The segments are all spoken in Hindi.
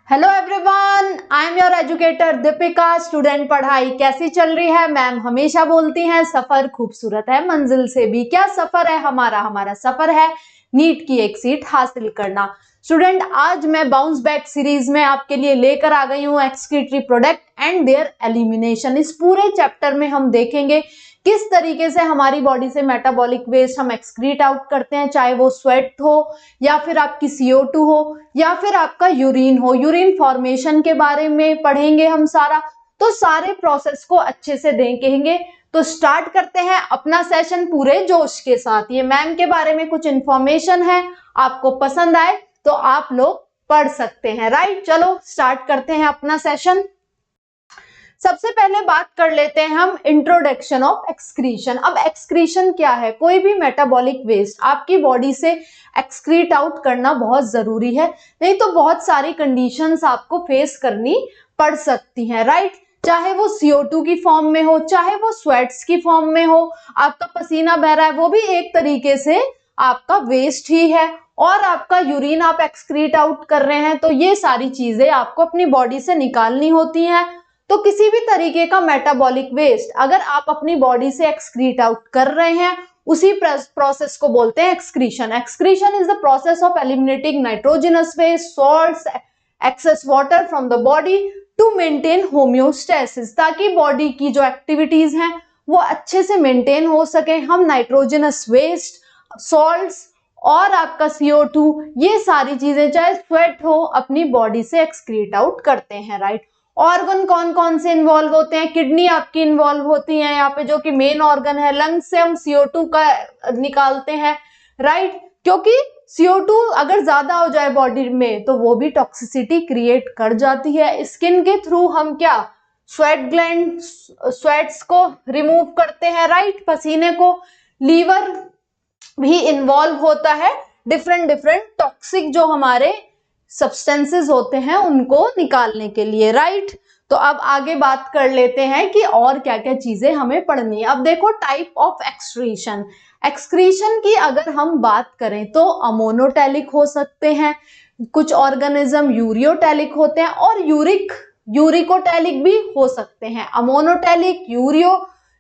Hello everyone, I am your educator Deepika. Student, पढ़ाई कैसी चल रही है? मैम हमेशा बोलती हैं सफर खूबसूरत है मंजिल से भी। क्या सफर है हमारा सफर है नीट की एक सीट हासिल करना। स्टूडेंट, आज मैं बाउंस बैक सीरीज में आपके लिए लेकर आ गई हूँ excretory product and there elimination. इस पूरे चैप्टर में हम देखेंगे किस तरीके से हमारी बॉडी से मेटाबॉलिक वेस्ट हम एक्सक्रीट आउट करते हैं, चाहे वो स्वेट हो या फिर आपकी CO2 हो या फिर आपका यूरिन हो। यूरिन फॉर्मेशन के बारे में पढ़ेंगे हम सारा, तो सारे प्रोसेस को अच्छे से देखेंगे। तो स्टार्ट करते हैं अपना सेशन पूरे जोश के साथ। ये मैम के बारे में कुछ इंफॉर्मेशन है, आपको पसंद आए तो आप लोग पढ़ सकते हैं, राइट। चलो स्टार्ट करते हैं अपना सेशन। सबसे पहले बात कर लेते हैं हम इंट्रोडक्शन ऑफ एक्सक्रीशन। अब एक्सक्रीशन क्या है? कोई भी मेटाबॉलिक वेस्ट आपकी बॉडी से एक्सक्रीट आउट करना बहुत जरूरी है, नहीं तो बहुत सारी कंडीशंस आपको फेस करनी पड़ सकती हैं, राइट। चाहे वो CO2 की फॉर्म में हो, चाहे वो स्वेट्स की फॉर्म में हो, आपका पसीना बह रहा है वो भी एक तरीके से आपका वेस्ट ही है, और आपका यूरिन आप एक्सक्रीट आउट कर रहे हैं, तो ये सारी चीजें आपको अपनी बॉडी से निकालनी होती हैं। तो किसी भी तरीके का मेटाबॉलिक वेस्ट अगर आप अपनी बॉडी से एक्सक्रीट आउट कर रहे हैं, उसी प्रोसेस को बोलते हैं excretion. Excretion is the process of eliminating nitrogenous waste, salts, excess water from the body to maintain homeostasis, ताकि बॉडी की जो एक्टिविटीज हैं वो अच्छे से मेंटेन हो सके। हम नाइट्रोजनस वेस्ट, सॉल्ट्स और आपका CO2, ये सारी चीजें चाहे स्वेट हो अपनी बॉडी से एक्सक्रीट आउट करते हैं, राइट। ऑर्गन कौन कौन से इन्वॉल्व होते हैं? किडनी आपकी इन्वॉल्व होती है यहाँ पे, जो कि मेन ऑर्गन है। लंग्स से हम CO2 का निकालते हैं, राइट, क्योंकि CO2 अगर ज्यादा हो जाए बॉडी में तो वो भी टॉक्सिसिटी क्रिएट कर जाती है। स्किन के थ्रू हम क्या स्वेट ग्लैंड, स्वेट्स को रिमूव करते हैं, राइट, पसीने को। लीवर भी इन्वॉल्व होता है डिफरेंट टॉक्सिक जो हमारे सब्सटेंसेस होते हैं उनको निकालने के लिए, राइट। तो अब आगे बात कर लेते हैं कि और क्या क्या चीजें हमें पढ़नी है। अब देखो टाइप ऑफ एक्सक्रीशन। एक्सक्रीशन की अगर हम बात करें तो अमोनोटैलिक हो सकते हैं, कुछ ऑर्गेनिज्म यूरियोटैलिक होते हैं, और यूरिकोटैलिक भी हो सकते हैं। अमोनोटैलिक,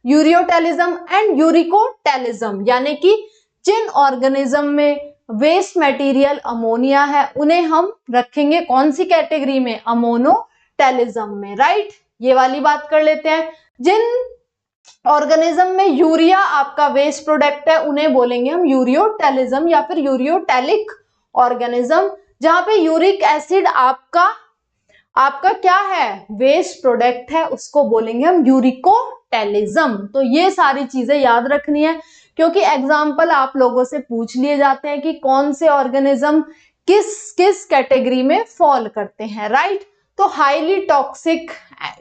यूरियोटैलिज्म एंड यूरिकोटैलिज्म, यानी कि जिन ऑर्गेनिज्म में वेस्ट मटेरियल अमोनिया है उन्हें हम रखेंगे कौन सी कैटेगरी में? अमोनोटैलिज्म में, राइट। ये वाली बात कर लेते हैं। जिन ऑर्गेनिज्म में यूरिया आपका वेस्ट प्रोडक्ट है उन्हें बोलेंगे हम यूरियोटैलिज्म या फिर यूरियोटैलिक ऑर्गेनिज्म। जहां पे यूरिक एसिड आपका क्या है? वेस्ट प्रोडक्ट है, उसको बोलेंगे हम यूरिकोटैलिज्म। तो ये सारी चीजें याद रखनी है, क्योंकि एग्जाम्पल आप लोगों से पूछ लिए जाते हैं कि कौन से ऑर्गेनिज्म किस किस कैटेगरी में फॉल करते हैं, राइट। तो हाईली टॉक्सिक,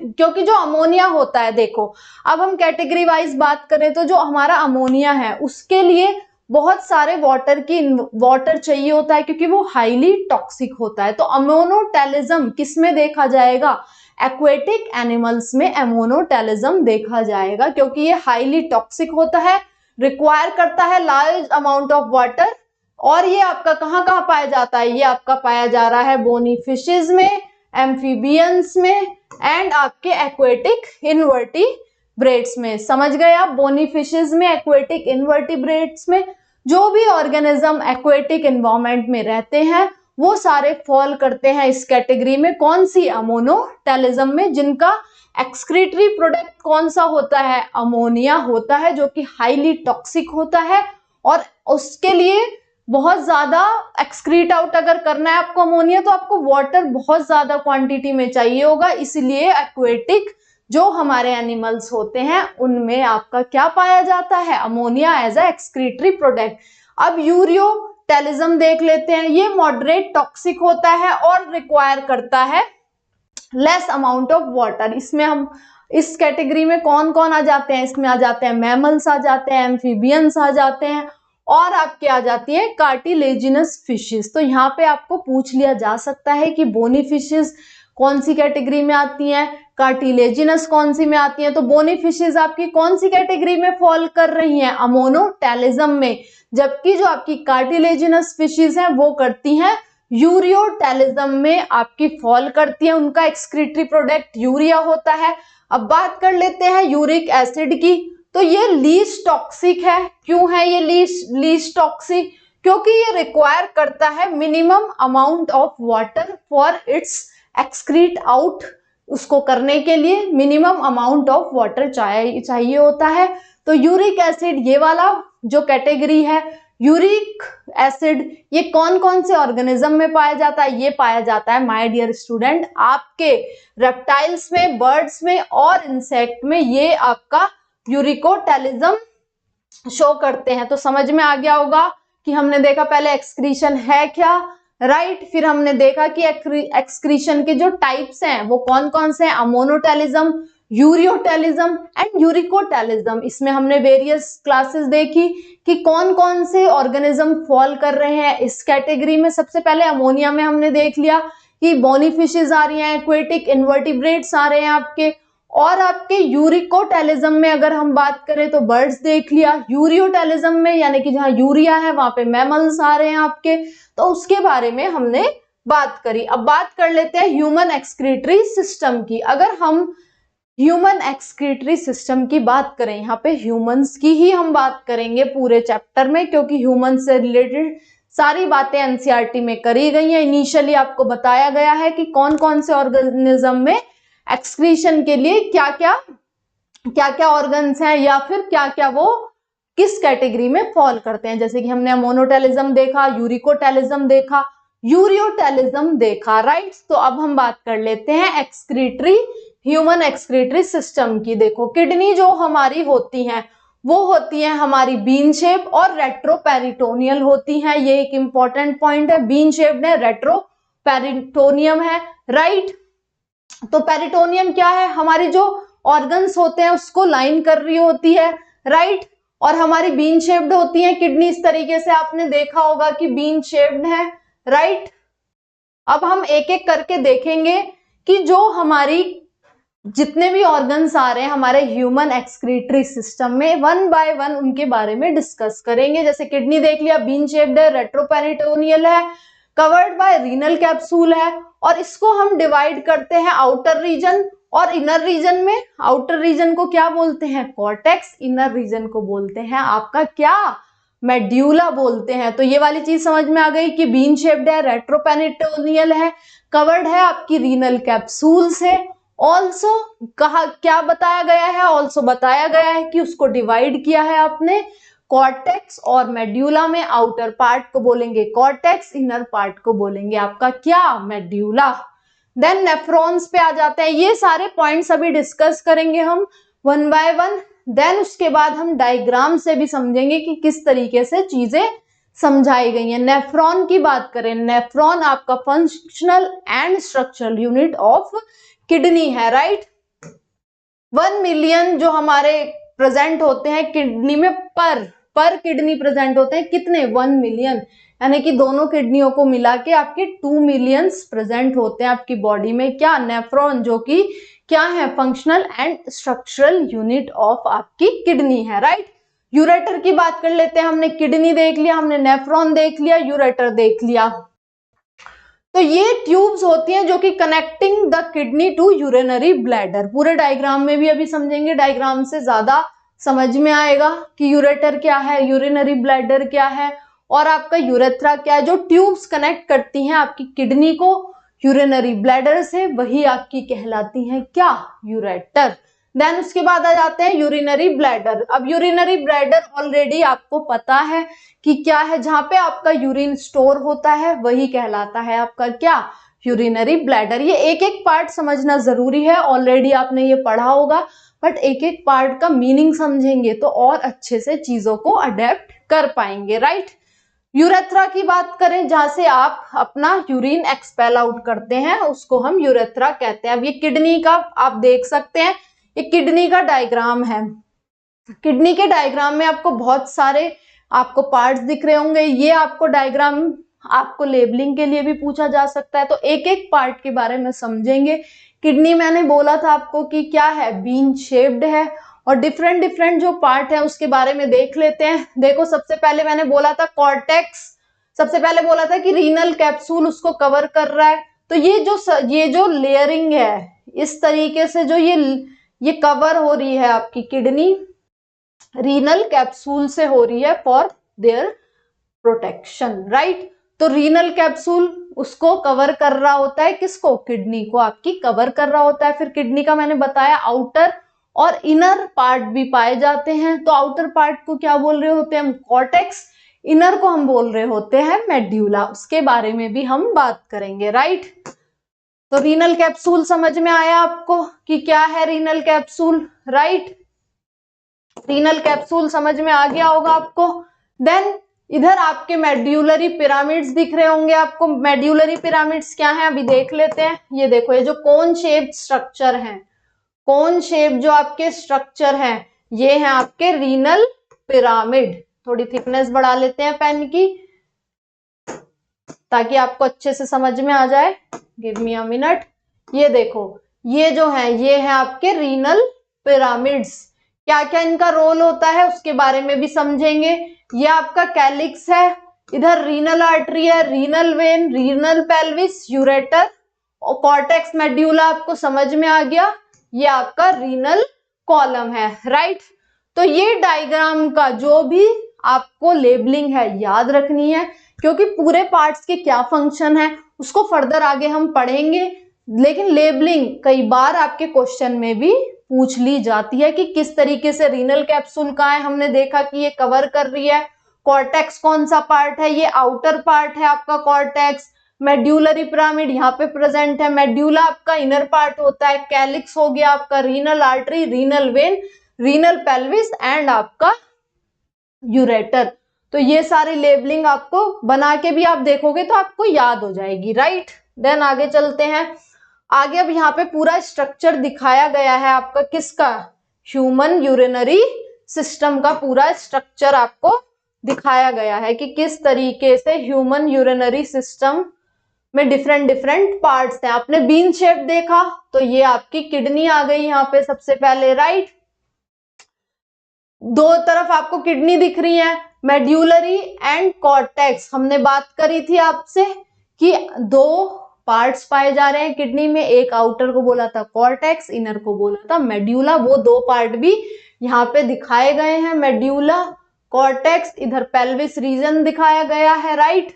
क्योंकि जो अमोनिया होता है, देखो अब हम कैटेगरी वाइज बात करें तो जो हमारा अमोनिया है उसके लिए बहुत सारे वाटर चाहिए होता है, क्योंकि वो हाईली टॉक्सिक होता है। तो अमोनोटैलिज्म किस में देखा जाएगा? एक्वेटिक एनिमल्स में अमोनोटैलिज्म देखा जाएगा, क्योंकि ये हाईली टॉक्सिक होता है, रिक्वायर करता है लार्ज अमाउंट ऑफ वाटर। और ये आपका कहाँ कहाँ पाया जाता है? ये आपका पाया जा रहा है बोनी फिशेज में, एम्फीबियंस में एंड आपके एक्वेटिक इनवर्टिब्रेट्स में। समझ गए आप? बोनी फिशेज में, एक्वेटिक इनवर्टिब्रेट्स में, जो भी ऑर्गेनिज्म एक्वेटिक एनवायरनमेंट में रहते हैं वो सारे फॉल करते हैं इस कैटेगरी में। कौन सी? अमोनोटैलिज्म में। जिनका एक्सक्रीटरी प्रोडक्ट कौन सा होता है? अमोनिया होता है, जो कि हाईली टॉक्सिक होता है, और उसके लिए बहुत ज्यादा एक्सक्रीट आउट अगर करना है आपको अमोनिया, तो आपको वाटर बहुत ज्यादा क्वांटिटी में चाहिए होगा। इसलिए एक्वेटिक जो हमारे एनिमल्स होते हैं उनमें आपका क्या पाया जाता है? Ammonia as a excretory product. अब यूरियोटैलिज्म देख लेते हैं। ये मॉडरेट टॉक्सिक होता है और रिक्वायर करता है लेस अमाउंट ऑफ वाटर। इसमें हम इस कैटेगरी में कौन कौन आ जाते हैं? इसमें आ जाते हैं मैमल्स, आ जाते हैं एम्फीबियंस, आ जाते हैं, और आपके आ जाती है कार्टिलेजिनस फिशेस। तो यहाँ पे आपको पूछ लिया जा सकता है कि बोनी फिशेस कौन सी कैटेगरी में आती हैं, कार्टिलेजिनस कौन सी में आती हैं। तो बोनी फिशेस आपकी कौन सी कैटेगरी में फॉल कर रही हैं? अमोनोटैलिज्म में। जबकि जो आपकी कार्टिलेजिनस फिशेस हैं वो करती हैं यूरियोटेलिज्म में आपकी फॉल करती है, उनका एक्सक्रीटरी प्रोडक्ट यूरिया होता है। अब बात कर लेते हैं यूरिक एसिड की, तो ये लीस्ट टॉक्सिक है। क्यों है ये लीस्ट टॉक्सिक? क्योंकि ये रिक्वायर करता है minimum amount of water for its excrete out. उसको करने के लिए मिनिमम अमाउंट ऑफ वाटर चाहिए होता है। तो यूरिक एसिड ये वाला जो कैटेगरी है, यूरिक एसिड, ये कौन कौन से ऑर्गेनिज्म में पाया जाता है? ये पाया जाता है माय डियर स्टूडेंट आपके रेप्टाइल्स में, बर्ड्स में और इंसेक्ट में। ये आपका यूरिकोटेलिज्म शो करते हैं। तो समझ में आ गया होगा कि हमने देखा पहले एक्सक्रीशन है क्या, राइट। फिर हमने देखा कि एक्सक्रीशन के जो टाइप्स हैं वो कौन कौन से हैं, अमोनोटेलिज्म, यूरियोटेलिज्म एंड यूरिकोटेलिज्म। इसमें हमने वेरियस क्लासेस देखी कि कौन कौन से ऑर्गेनिज्म फॉल कर रहे हैं इस कैटेगरी में। सबसे पहले अमोनिया में हमने देख लिया कि बोनी फिशेज आ रही हैं, एक्वेटिक इन्वर्टिब्रेट्स आ रहे हैं आपके। और आपके यूरिकोटेलिज्म में अगर हम बात करें तो बर्ड्स देख लिया। यूरियोटेलिज्म में यानी कि जहां यूरिया है वहां पे मैमल्स आ रहे हैं आपके, तो उसके बारे में हमने बात करी। अब बात कर लेते हैं ह्यूमन एक्सक्रीटरी सिस्टम की। अगर हम ह्यूमन एक्सक्रीटरी सिस्टम की बात करें, यहाँ पे ह्यूमंस की ही हम बात करेंगे पूरे चैप्टर में, क्योंकि ह्यूमन से रिलेटेड सारी बातें एनसीईआरटी में करी गई हैं। इनिशियली आपको बताया गया है कि कौन कौन से ऑर्गेनिज्म में एक्सक्रीशन के लिए क्या क्या ऑर्गन्स हैं या फिर क्या क्या वो किस कैटेगरी में फॉल करते हैं। जैसे कि हमने अमोनोटेलिज्म देखा, यूरिकोटेलिज्म देखा, यूरियोटेलिज्म देखा, राइट। तो अब हम बात कर लेते हैं एक्सक्रीटरी, ह्यूमन एक्सक्रीटरी सिस्टम की। देखो किडनी जो हमारी होती हैं वो होती है हमारी बीन शेप और रेट्रोपेरिटोनियल होती हैं। ये एक इंपॉर्टेंट पॉइंट है, बीन शेप्ड है, रेट्रोपेरिटोनियम है, राइट। तो पेरिटोनियम क्या है? हमारी जो ऑर्गन्स होते हैं उसको लाइन कर रही होती है, राइट। और हमारी बीन शेप्ड होती है किडनी, इस तरीके से आपने देखा होगा कि बीन शेप्ड है, राइट। अब हम एक एक करके देखेंगे कि जो हमारी जितने भी ऑर्गन्स आ रहे हैं हमारे ह्यूमन एक्सक्रीटरी सिस्टम में, वन बाय वन उनके बारे में डिस्कस करेंगे। जैसे किडनी देख लिया, बीन शेप्ड है, रेट्रोपेरिटोनियल है, कवर्ड बाय रीनल कैप्सूल है। और इसको हम डिवाइड करते हैं आउटर रीजन और इनर रीजन में। आउटर रीजन को क्या बोलते हैं? कॉर्टेक्स। इनर रीजन को बोलते हैं आपका क्या? मेड्यूला बोलते हैं। तो ये वाली चीज समझ में आ गई कि बीन शेप्ड है, रेट्रोपेरिटोनियल है, कवर्ड है आपकी रीनल कैप्सूल से। ऑल्सो कहा क्या बताया गया है? ऑल्सो बताया गया है कि उसको डिवाइड किया है आपने कॉर्टेक्स और मेड्यूला में। आउटर पार्ट को बोलेंगे कॉर्टेक्स, इनर पार्ट को बोलेंगे आपका क्या? मेड्यूला। देन नेफ्रॉन्स पे आ जाते हैं। ये सारे पॉइंट्स अभी डिस्कस करेंगे हम वन बाय वन। देन उसके बाद हम डायग्राम से भी समझेंगे कि किस तरीके से चीजें समझाई गई हैं। नेफ्रॉन की बात करें, नेफ्रॉन आपका functional and structural unit of kidney है, राइट। 1 मिलियन जो हमारे प्रेजेंट होते हैं किडनी में, पर किडनी प्रेजेंट होते हैं कितने? 1 मिलियन, यानी कि दोनों किडनियों को मिला के आपके 2 मिलियंस प्रेजेंट होते हैं आपकी बॉडी में। क्या? नेफ्रॉन, जो कि क्या है? Functional and structural unit of आपकी किडनी है, राइट। यूरेटर की बात कर लेते हैं। हमने किडनी देख लिया, हमने नेफ्रॉन देख लिया, यूरेटर देख लिया। तो ये ट्यूब्स होती हैं जो कि connecting the kidney to urinary bladder. पूरे डायग्राम में भी अभी समझेंगे, डायग्राम से ज्यादा समझ में आएगा कि यूरेटर क्या है, यूरिनरी ब्लैडर क्या है और आपका यूरेथ्रा क्या है। जो ट्यूब्स कनेक्ट करती हैं आपकी किडनी को यूरिनरी ब्लैडर से, वही आपकी कहलाती हैं क्या? यूरेटर। देन उसके बाद आ जाते हैं यूरिनरी ब्लैडर। अब यूरिनरी ब्लैडर ऑलरेडी आपको पता है कि क्या है, जहां पे आपका यूरिन स्टोर होता है वही कहलाता है आपका क्या? Urinary bladder. ये एक एक पार्ट समझना जरूरी है, ऑलरेडी आपने ये पढ़ा होगा, बट एक एक पार्ट का मीनिंग समझेंगे तो और अच्छे से चीजों को अडेप्ट कर पाएंगे, राइट। यूरेथ्रा की बात करें, जहां से आप अपना यूरिन एक्सपेल आउट करते हैं, उसको हम यूरेथ्रा कहते हैं। अब ये किडनी का आप देख सकते हैं, ये किडनी का डायग्राम है। किडनी के डायग्राम में आपको बहुत सारे आपको पार्ट्स दिख रहे होंगे। ये आपको डायग्राम आपको लेबलिंग के लिए भी पूछा जा सकता है, तो एक एक पार्ट के बारे में समझेंगे। किडनी मैंने बोला था आपको कि क्या है? बीन शेप्ड है। और डिफरेंट जो पार्ट है उसके बारे में देख लेते हैं। देखो सबसे पहले मैंने बोला था कॉर्टेक्स, सबसे पहले बोला था कि रीनल कैप्सूल उसको कवर कर रहा है। तो ये जो लेयरिंग है, इस तरीके से जो ये कवर हो रही है आपकी किडनी रीनल कैप्सूल से हो रही है फॉर देयर प्रोटेक्शन, राइट। तो रीनल कैप्सूल उसको कवर कर रहा होता है, किसको? किडनी को आपकी कवर कर रहा होता है। फिर किडनी का मैंने बताया आउटर और इनर पार्ट भी पाए जाते हैं। तो आउटर पार्ट को क्या बोल रहे होते हैं हम? कॉर्टेक्स। इनर को हम बोल रहे होते हैं मेड्यूला। उसके बारे में भी हम बात करेंगे, राइट। तो रीनल कैप्सूल समझ में आया आपको कि क्या है renal capsule, right. Renal capsule समझ में आ गया होगा आपको। देन इधर आपके मेड्यूलरी पिरामिड्स दिख रहे होंगे आपको। मेड्यूलरी पिरामिड्स क्या है अभी देख लेते हैं। ये देखो, ये जो कोन शेप स्ट्रक्चर है, कोन शेप जो आपके स्ट्रक्चर है, ये है आपके रीनल पिरामिड। थोड़ी थिकनेस बढ़ा लेते हैं पेन की ताकि आपको अच्छे से समझ में आ जाए। Give me a minute. ये देखो, ये जो है ये है आपके रीनल पिरामिड्स। क्या क्या इनका रोल होता है उसके बारे में भी समझेंगे। ये आपका कैलिक्स है, इधर रीनल आर्टरी है, renal vein, renal pelvis, ureter और कॉर्टेक्स मेड्यूला आपको समझ में आ गया। ये आपका रीनल कॉलम है, राइट। तो ये डायग्राम का जो भी आपको लेबलिंग है याद रखनी है, क्योंकि पूरे पार्ट्स के क्या फंक्शन है उसको फर्दर आगे हम पढ़ेंगे। लेकिन लेबलिंग कई बार आपके क्वेश्चन में भी पूछ ली जाती है कि किस तरीके से रीनल कैप्सूल का है। हमने देखा कि ये कवर कर रही है। कॉर्टेक्स कौन सा पार्ट है? ये आउटर पार्ट है आपका कॉर्टेक्स। मेड्यूलरी पिरामिड यहाँ पे प्रेजेंट है। मेड्यूला आपका इनर पार्ट होता है। कैलिक्स हो गया आपका renal artery, renal vein, renal pelvis and आपका यूरेटर। तो ये सारी लेबलिंग आपको बना के भी आप देखोगे तो आपको याद हो जाएगी, राइट। देन आगे चलते हैं। आगे अब यहाँ पे पूरा स्ट्रक्चर दिखाया गया है आपका किसका? ह्यूमन यूरिनरी सिस्टम का पूरा स्ट्रक्चर आपको दिखाया गया है कि किस तरीके से ह्यूमन यूरिनरी सिस्टम में डिफरेंट डिफरेंट पार्ट्स हैं। आपने बीन शेप देखा तो ये आपकी किडनी आ गई यहाँ पे सबसे पहले, राइट। दो तरफ आपको किडनी दिख रही है, मेड्यूलरी एंड कॉर्टेक्स। हमने बात करी थी आपसे कि दो पार्ट्स पाए जा रहे हैं किडनी में, एक आउटर को बोला था कॉर्टेक्स, इनर को बोला था मेड्यूला। वो दो पार्ट भी यहाँ पे दिखाए गए हैं, मेड्यूला, कॉर्टेक्स। इधर पेल्विस रीजन दिखाया गया है, राइट।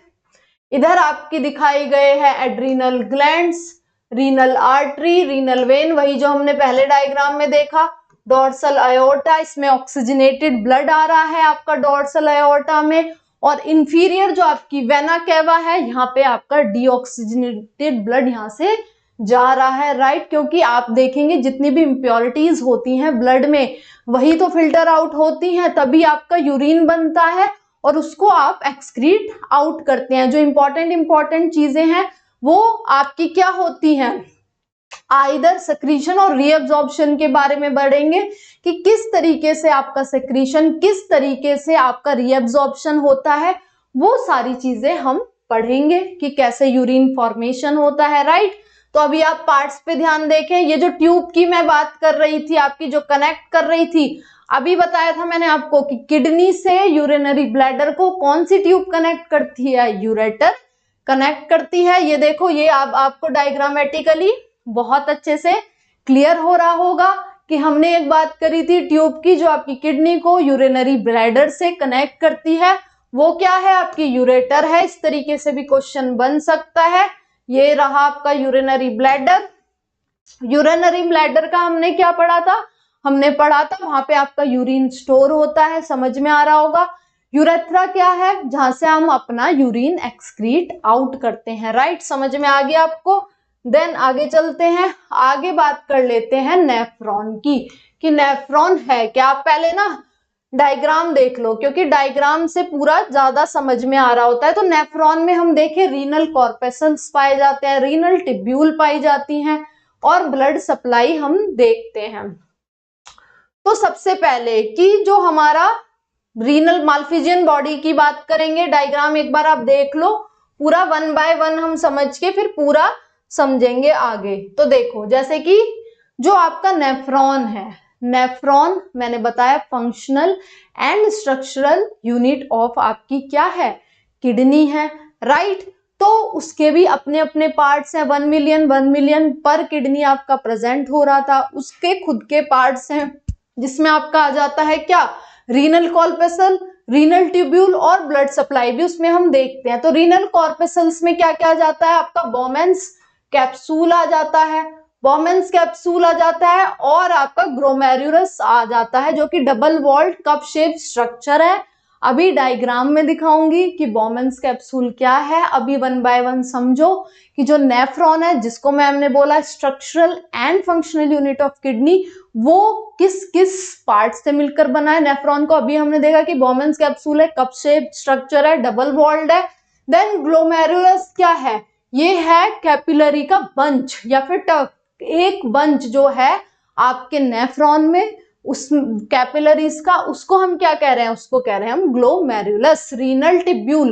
इधर आपकी दिखाई गए हैं adrenal glands, renal artery, renal vein, वही जो हमने पहले डायग्राम में देखा। डॉर्सल अयोर्टा, इसमें ऑक्सीजनेटेड ब्लड आ रहा है आपका डॉर्सल अयोर्टा में। और इंफीरियर जो आपकी वेना केवा है, यहाँ पे आपका डीऑक्सीजनेटेड ब्लड यहाँ से जा रहा है, राइट। क्योंकि आप देखेंगे जितनी भी इम्प्योरिटीज होती हैं ब्लड में वही तो फिल्टर आउट होती हैं, तभी आपका यूरिन बनता है और उसको आप एक्सक्रीट आउट करते हैं। जो इंपॉर्टेंट चीजें हैं वो आपकी क्या होती हैं? आइदर सेक्रीशन और रीअब्जॉर्प्शन के बारे में बढ़ेंगे कि किस तरीके से आपका सेक्रीशन, किस तरीके से आपका रीअब्जॉर्प्शन होता है। वो सारी चीजें हम पढ़ेंगे कि कैसे यूरिन फॉर्मेशन होता है, राइट। तो अभी आप पार्ट्स पे ध्यान देखें। ये जो ट्यूब की मैं बात कर रही थी आपकी, जो कनेक्ट कर रही थी, अभी बताया था मैंने आपको कि किडनी से यूरिनरी ब्लैडर को कौन सी ट्यूब कनेक्ट करती है? यूरेटर कनेक्ट करती है। ये देखो, ये आपको डायग्रामेटिकली बहुत अच्छे से क्लियर हो रहा होगा कि हमने एक बात करी थी ट्यूब की, जो आपकी किडनी को यूरिनरी ब्लैडर से कनेक्ट करती है, वो क्या है? आपकी यूरेटर है। इस तरीके से भी क्वेश्चन बन सकता है। ये रहा आपका यूरिनरी ब्लैडर। यूरिनरी ब्लैडर का हमने क्या पढ़ा था? हमने पढ़ा था वहां पे आपका यूरिन स्टोर होता है, समझ में आ रहा होगा। यूरेथ्रा क्या है? जहां से हम अपना यूरिन एक्सक्रीट आउट करते हैं, राइट। समझ में आ गया आपको। देन आगे चलते हैं, आगे बात कर लेते हैं नेफ्रॉन की कि नेफ्रॉन है क्या। आप पहले ना डायग्राम देख लो, क्योंकि डायग्राम से पूरा ज्यादा समझ में आ रहा होता है। तो नेफ्रॉन में हम देखें रीनल कॉर्पेसल्स पाए जाते हैं, रीनल टिब्यूल पाई जाती हैं और ब्लड सप्लाई हम देखते हैं। तो सबसे पहले कि जो हमारा रीनल माल्फिजियन बॉडी की बात करेंगे, डायग्राम एक बार आप देख लो पूरा, 1 बाय 1 हम समझ के फिर पूरा समझेंगे आगे। तो देखो, जैसे कि जो आपका नेफ्रॉन है, नेफ्रॉन मैंने बताया functional and structural unit of आपकी क्या है? किडनी है, राइट। तो उसके भी अपने अपने पार्ट्स हैं, 1 मिलियन पर किडनी आपका प्रेजेंट हो रहा था। उसके खुद के पार्ट्स हैं जिसमें आपका आ जाता है क्या, रीनल कॉर्पसल, रीनल ट्यूब्यूल और ब्लड सप्लाई भी उसमें हम देखते हैं। तो रीनल कॉर्पसल्स में क्या क्या आ जाता है आपका, बोमेन्स कैप्सूल आ जाता है, बोमेन्स कैप्सूल आ जाता है और आपका ग्लोमेरुलस आ जाता है जो कि double walled cup shape structure है। अभी डायग्राम में दिखाऊंगी कि बोमेन्स कैप्सूल क्या है। अभी 1 बाय 1 समझो कि जो नेफ्रॉन है, जिसको मैम ने बोला structural and functional unit of kidney, वो किस किस पार्ट से मिलकर बना है नेफ्रॉन को। अभी हमने देखा कि बोमेन्स कैप्सूल है, कप शेप स्ट्रक्चर है, डबल वॉल्ड है। देन ग्लोमेरुलस क्या है, ये है कैपिलरी का बंच या फिर टक, एक बंच जो है आपके नेफ्रॉन में उस कैपिलरीज का, उसको हम क्या कह रहे हैं, उसको कह रहे हैं हम glomerulus. Renal tubule,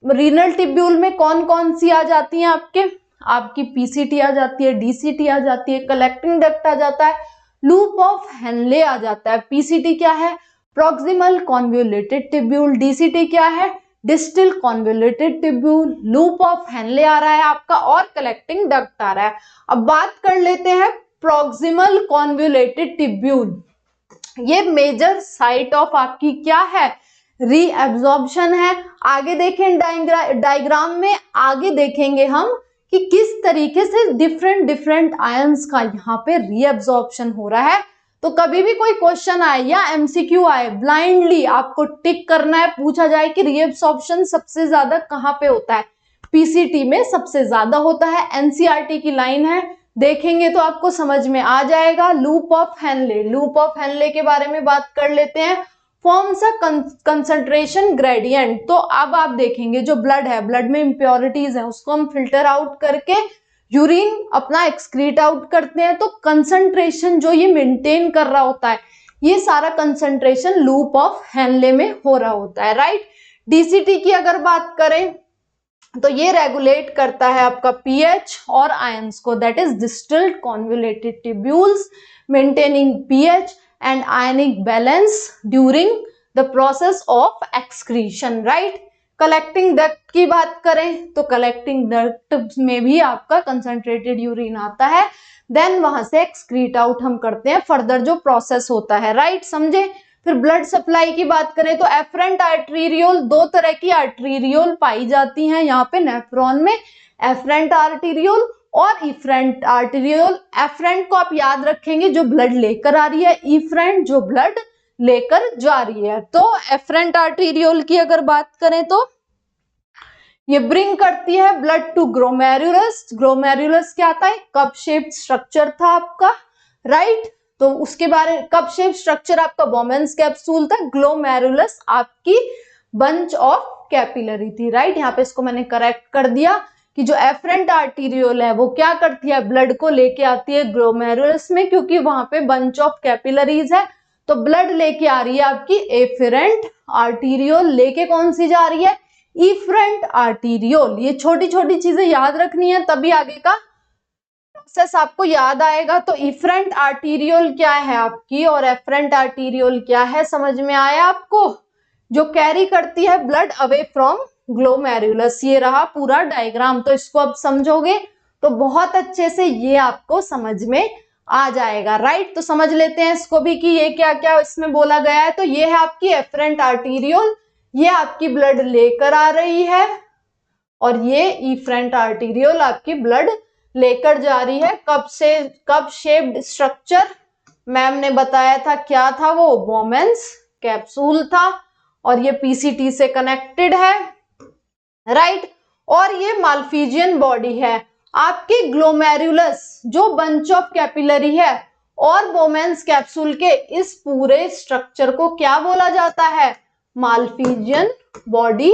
renal tubule में कौन कौन सी आ जाती हैं आपकी पीसीटी आ जाती है, डीसीटी आ जाती है, कलेक्टिंग डक्ट आ जाता है, लूप ऑफ हेनले आ जाता है। पीसीटी क्या है, प्रॉक्सिमल कॉन्वोल्यूटेड टिब्यूल, डीसीटी क्या है, distal convoluted tubule, loop of Henle आ रहा है आपका और कलेक्टिंग डक्ट आ रहा है। अब बात कर लेते हैं प्रॉक्सिमल कॉन्वोल्यूटेड टिब्यूल। ये मेजर साइट ऑफ आपकी क्या है, रीएब्जॉर्प्शन है। आगे देखें डायग्राम में, आगे देखेंगे हम कि किस तरीके से डिफरेंट आयंस का यहाँ पे रीएब्जॉर्प्शन हो रहा है। तो कभी भी कोई क्वेश्चन आए या एमसीक्यू आए, ब्लाइंडली आपको टिक करना है, पूछा जाए कि रीएब्जॉर्प्शन सबसे ज्यादा कहाँ पे होता है, पीसीटी में सबसे ज्यादा होता है। एनसीईआरटी की लाइन है, देखेंगे तो आपको समझ में आ जाएगा। Loop of Henley, loop of Henley के बारे में बात कर लेते हैं। Forms a concentration gradient. तो अब आप देखेंगे जो ब्लड है, ब्लड में इंप्योरिटीज है, उसको हम फिल्टर आउट करके यूरिन अपना एक्सक्रीट आउट करते हैं। तो कंसंट्रेशन जो ये मेंटेन कर रहा होता है, ये सारा कंसंट्रेशन लूप ऑफ हेनले में हो रहा होता है, राइट। डीसीटी की अगर बात करें तो ये रेगुलेट करता है आपका पीएच और आयंस को, that is distilled convoluted tubules maintaining pH and ionic balance during the process of excretion, right. Collecting duct की बात करें तो कलेक्टिंग डक्ट में भी आपका कंसंट्रेटेड यूरिन आता है, देन वहां से एक्सक्रीट आउट हम करते हैं, फर्दर जो प्रोसेस होता है, राइट, समझे। फिर ब्लड सप्लाई की बात करें तो एफरेंट आर्टेरियोल, दो तरह की आर्टेरियोल पाई जाती हैं यहाँ पे नेफ्रॉन में, एफरेंट आर्टेरियोल और इफरेंट आर्टेरियोल। एफरेंट को आप याद रखेंगे जो ब्लड लेकर आ रही है, इफरेंट जो ब्लड लेकर जा रही है। तो एफरेंट आर्टेरियोल की अगर बात करें तो ये ब्रिंग करती है ब्लड टू ग्लोमेरुलस। ग्लोमेरुलस क्या आता है, कप शेप्ड स्ट्रक्चर था आपका, राइट। तो उसके बारे, कप शेप स्ट्रक्चर आपका बोमेन्स कैप्सूल था, ग्लोमेरुलस आपकी बंच ऑफ कैपिलरी थी, राइट। यहाँ पे इसको मैंने करेक्ट कर दिया कि जो एफरेंट आर्टेरियोल है वो क्या करती है, ब्लड को लेके आती है ग्लोमेरुलस में, क्योंकि वहां पे बंच ऑफ कैपिलरीज है। तो ब्लड लेके आ रही है आपकी एफरेंट आर्टेरियोल, लेके कौन सी जा रही है, इफरेंट आर्टेरियोल। ये छोटी छोटी चीजें याद रखनी है, तभी आगे का प्रोसेस आपको याद आएगा। तो इफरेंट आर्टेरियोल क्या है आपकी और एफरेंट आर्टेरियोल क्या है, समझ में आया आपको, जो कैरी करती है ब्लड अवे फ्रॉम ग्लोमेरुलस। ये रहा पूरा डायग्राम। तो इसको अब समझोगे तो बहुत अच्छे से ये आपको समझ में आ जाएगा, राइट। तो समझ लेते हैं इसको भी कि ये क्या क्या इसमें बोला गया है। तो ये है आपकी एफरेंट आर्टेरियोल, ये आपकी ब्लड लेकर आ रही है, और ये इफरेंट आर्टेरियोल आपकी ब्लड लेकर जा रही है। कप शेप्ड स्ट्रक्चर मैम ने बताया था क्या था, वो बोमेन्स कैप्सूल था, और ये पीसीटी से कनेक्टेड है, राइट। और ये माल्फिजियन बॉडी है आपकी ग्लोमेरुलस, जो बंच ऑफ कैपिलरी है, और बोमेन्स कैप्सूल के इस पूरे स्ट्रक्चर को क्या बोला जाता है, माल्फिजियन बॉडी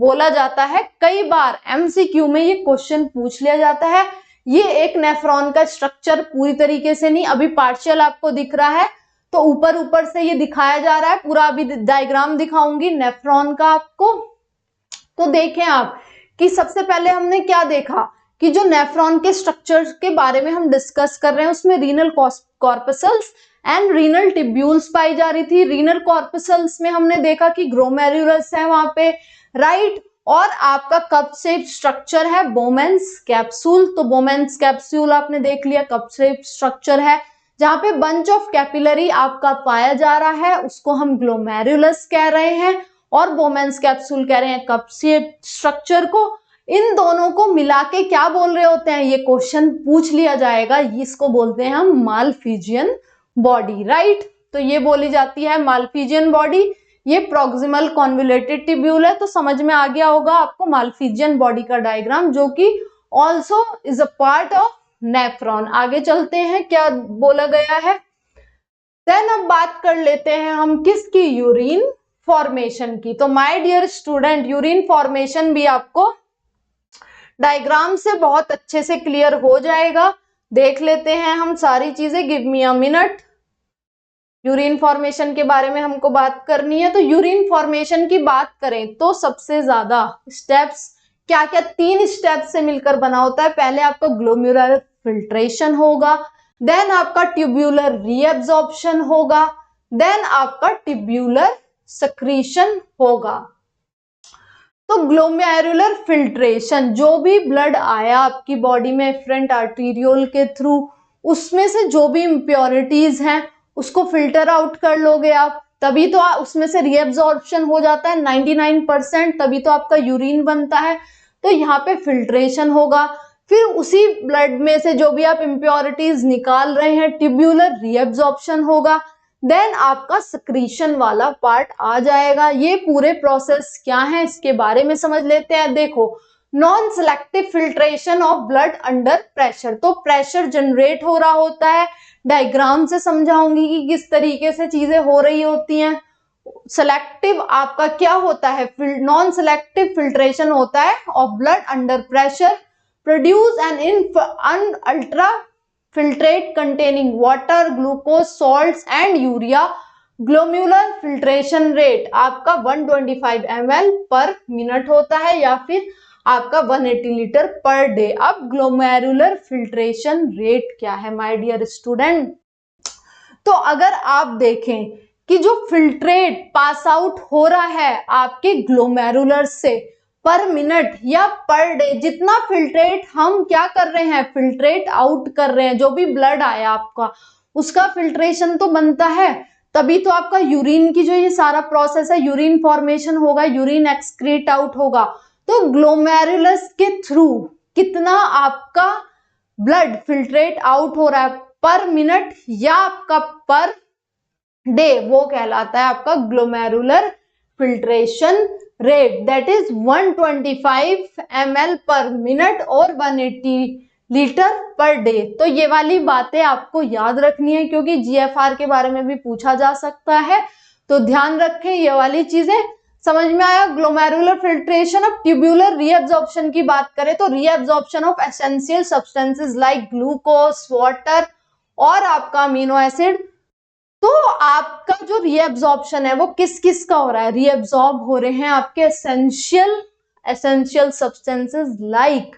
बोला जाता है। कई बार एमसीक्यू में ये क्वेश्चन पूछ लिया जाता है। ये एक नेफ्रॉन का स्ट्रक्चर पूरी तरीके से नहीं, अभी पार्शियल आपको दिख रहा है, तो ऊपर ऊपर से ये दिखाया जा रहा है, पूरा अभी डायग्राम दिखाऊंगी नेफ्रॉन का आपको। तो देखें आप कि सबसे पहले हमने क्या देखा कि जो नेफ्रॉन के स्ट्रक्चर के बारे में हम डिस्कस कर रहे हैं, उसमें renal corpuscles and renal tubules पाई जा रही थी। रीनल कॉर्पसल्स में हमने देखा कि ग्लोमेरुलस है वहां पे, राइट, और आपका कप शेप स्ट्रक्चर है बोमेंस कैप्सूल। तो बोमेंस कैप्सूल आपने देख लिया, कप शेप स्ट्रक्चर है जहां पे बंच ऑफ कैपिलरी आपका पाया जा रहा है, उसको हम ग्लोमेरुलस कह रहे हैं और बोमेंस कैप्सूल कह रहे हैं कप शेप स्ट्रक्चर को। इन दोनों को मिला के क्या बोल रहे होते हैं, ये क्वेश्चन पूछ लिया जाएगा, इसको बोलते हैं हम मालफिजियन बॉडी, राइट। तो ये बोली जाती है मालफिजियन बॉडी। ये प्रॉक्सिमल कॉन्वोल्यूटेड ट्यूब्यूल है, तो समझ में आ गया होगा आपको मालफिजियन बॉडी का डायग्राम, जो कि also is a part of nephron. आगे चलते हैं, क्या बोला गया है। देन अब बात कर लेते हैं हम किसकी, यूरिन फॉर्मेशन की। तो my dear student, urine formation भी आपको डायग्राम से बहुत अच्छे से क्लियर हो जाएगा। देख लेते हैं हम सारी चीजें, give me a minute. Urine formation के बारे में हमको बात करनी है। तो यूरिन फॉर्मेशन की बात करें तो सबसे ज्यादा स्टेप्स क्या क्या, 3 स्टेप से मिलकर बना होता है। पहले आपका ग्लोमेरुलर फिल्ट्रेशन होगा, देन आपका ट्यूब्यूलर रीएब्जॉर्प्शन होगा, देन आपका ट्यूब्यूलर सक्रीशन होगा। तो ग्लोमेरुलर फिल्ट्रेशन, जो भी ब्लड आया आपकी बॉडी में एफरेंट आर्टीरियोल के थ्रू, उसमें से जो भी इम्प्योरिटीज हैं उसको फिल्टर आउट कर लोगे आप, तभी तो उसमें से रीएब्जॉर्प्शन हो जाता है 99%, तभी तो आपका यूरिन बनता है। तो यहाँ पे फिल्ट्रेशन होगा, फिर उसी ब्लड में से जो भी आप इम्प्योरिटीज निकाल रहे हैं, ट्यूब्यूलर रीएब्जॉर्प्शन होगा, देन आपका सक्रीशन वाला पार्ट आ जाएगा। ये पूरे प्रोसेस क्या है इसके बारे में समझ लेते हैं। देखो, non selective filtration of blood under pressure, तो प्रेशर जनरेट हो रहा होता है, डायग्राम से समझाऊंगी कि किस तरीके से चीजें हो रही होती हैं। सेलेक्टिव आपका क्या होता है, नॉन सेलेक्टिव फिल्ट्रेशन होता है of blood under pressure, produce an in ultra filtrate containing water, glucose, salts and urea. Glomerular filtration rate आपका 125 ml पर मिनट होता है या फिर आपका 180 लीटर पर डे। अब ग्लोमेरुलर फिल्ट्रेशन रेट क्या है माय डियर स्टूडेंट, तो अगर आप देखें कि जो फिल्ट्रेट पास आउट हो रहा है आपके ग्लोमेरुलर से पर मिनट या पर डे, जितना फिल्ट्रेट हम क्या कर रहे हैं, फिल्ट्रेट आउट कर रहे हैं, जो भी ब्लड आया आपका उसका फिल्ट्रेशन तो बनता है, तभी तो आपका यूरिन की जो ये सारा प्रोसेस है, यूरिन फॉर्मेशन होगा, यूरिन एक्सक्रीट आउट होगा। तो ग्लोमेरुलस के थ्रू कितना आपका ब्लड फिल्ट्रेट आउट हो रहा है पर मिनट या आपका पर डे, वो कहलाता है आपका glomerular filtration rate, that is 125 ml पर मिनट और 180 लीटर पर डे। तो ये वाली बातें आपको याद रखनी है क्योंकि जीएफआर के बारे में भी पूछा जा सकता है, तो ध्यान रखें ये वाली चीजें। समझ में आया। Glomerular filtration. अब ट्यूब्यूलर रीअब्जॉर्प्शन की बात करें तो reabsorption of essential substances like glucose, water और आपका अमीनो एसिड। तो आपका जो रीअब्जॉर्प्शन है वो किस किस का हो रहा है, रीअब्जॉर्ब हो रहे हैं आपके एसेंशियल सब्सटेंसेस लाइक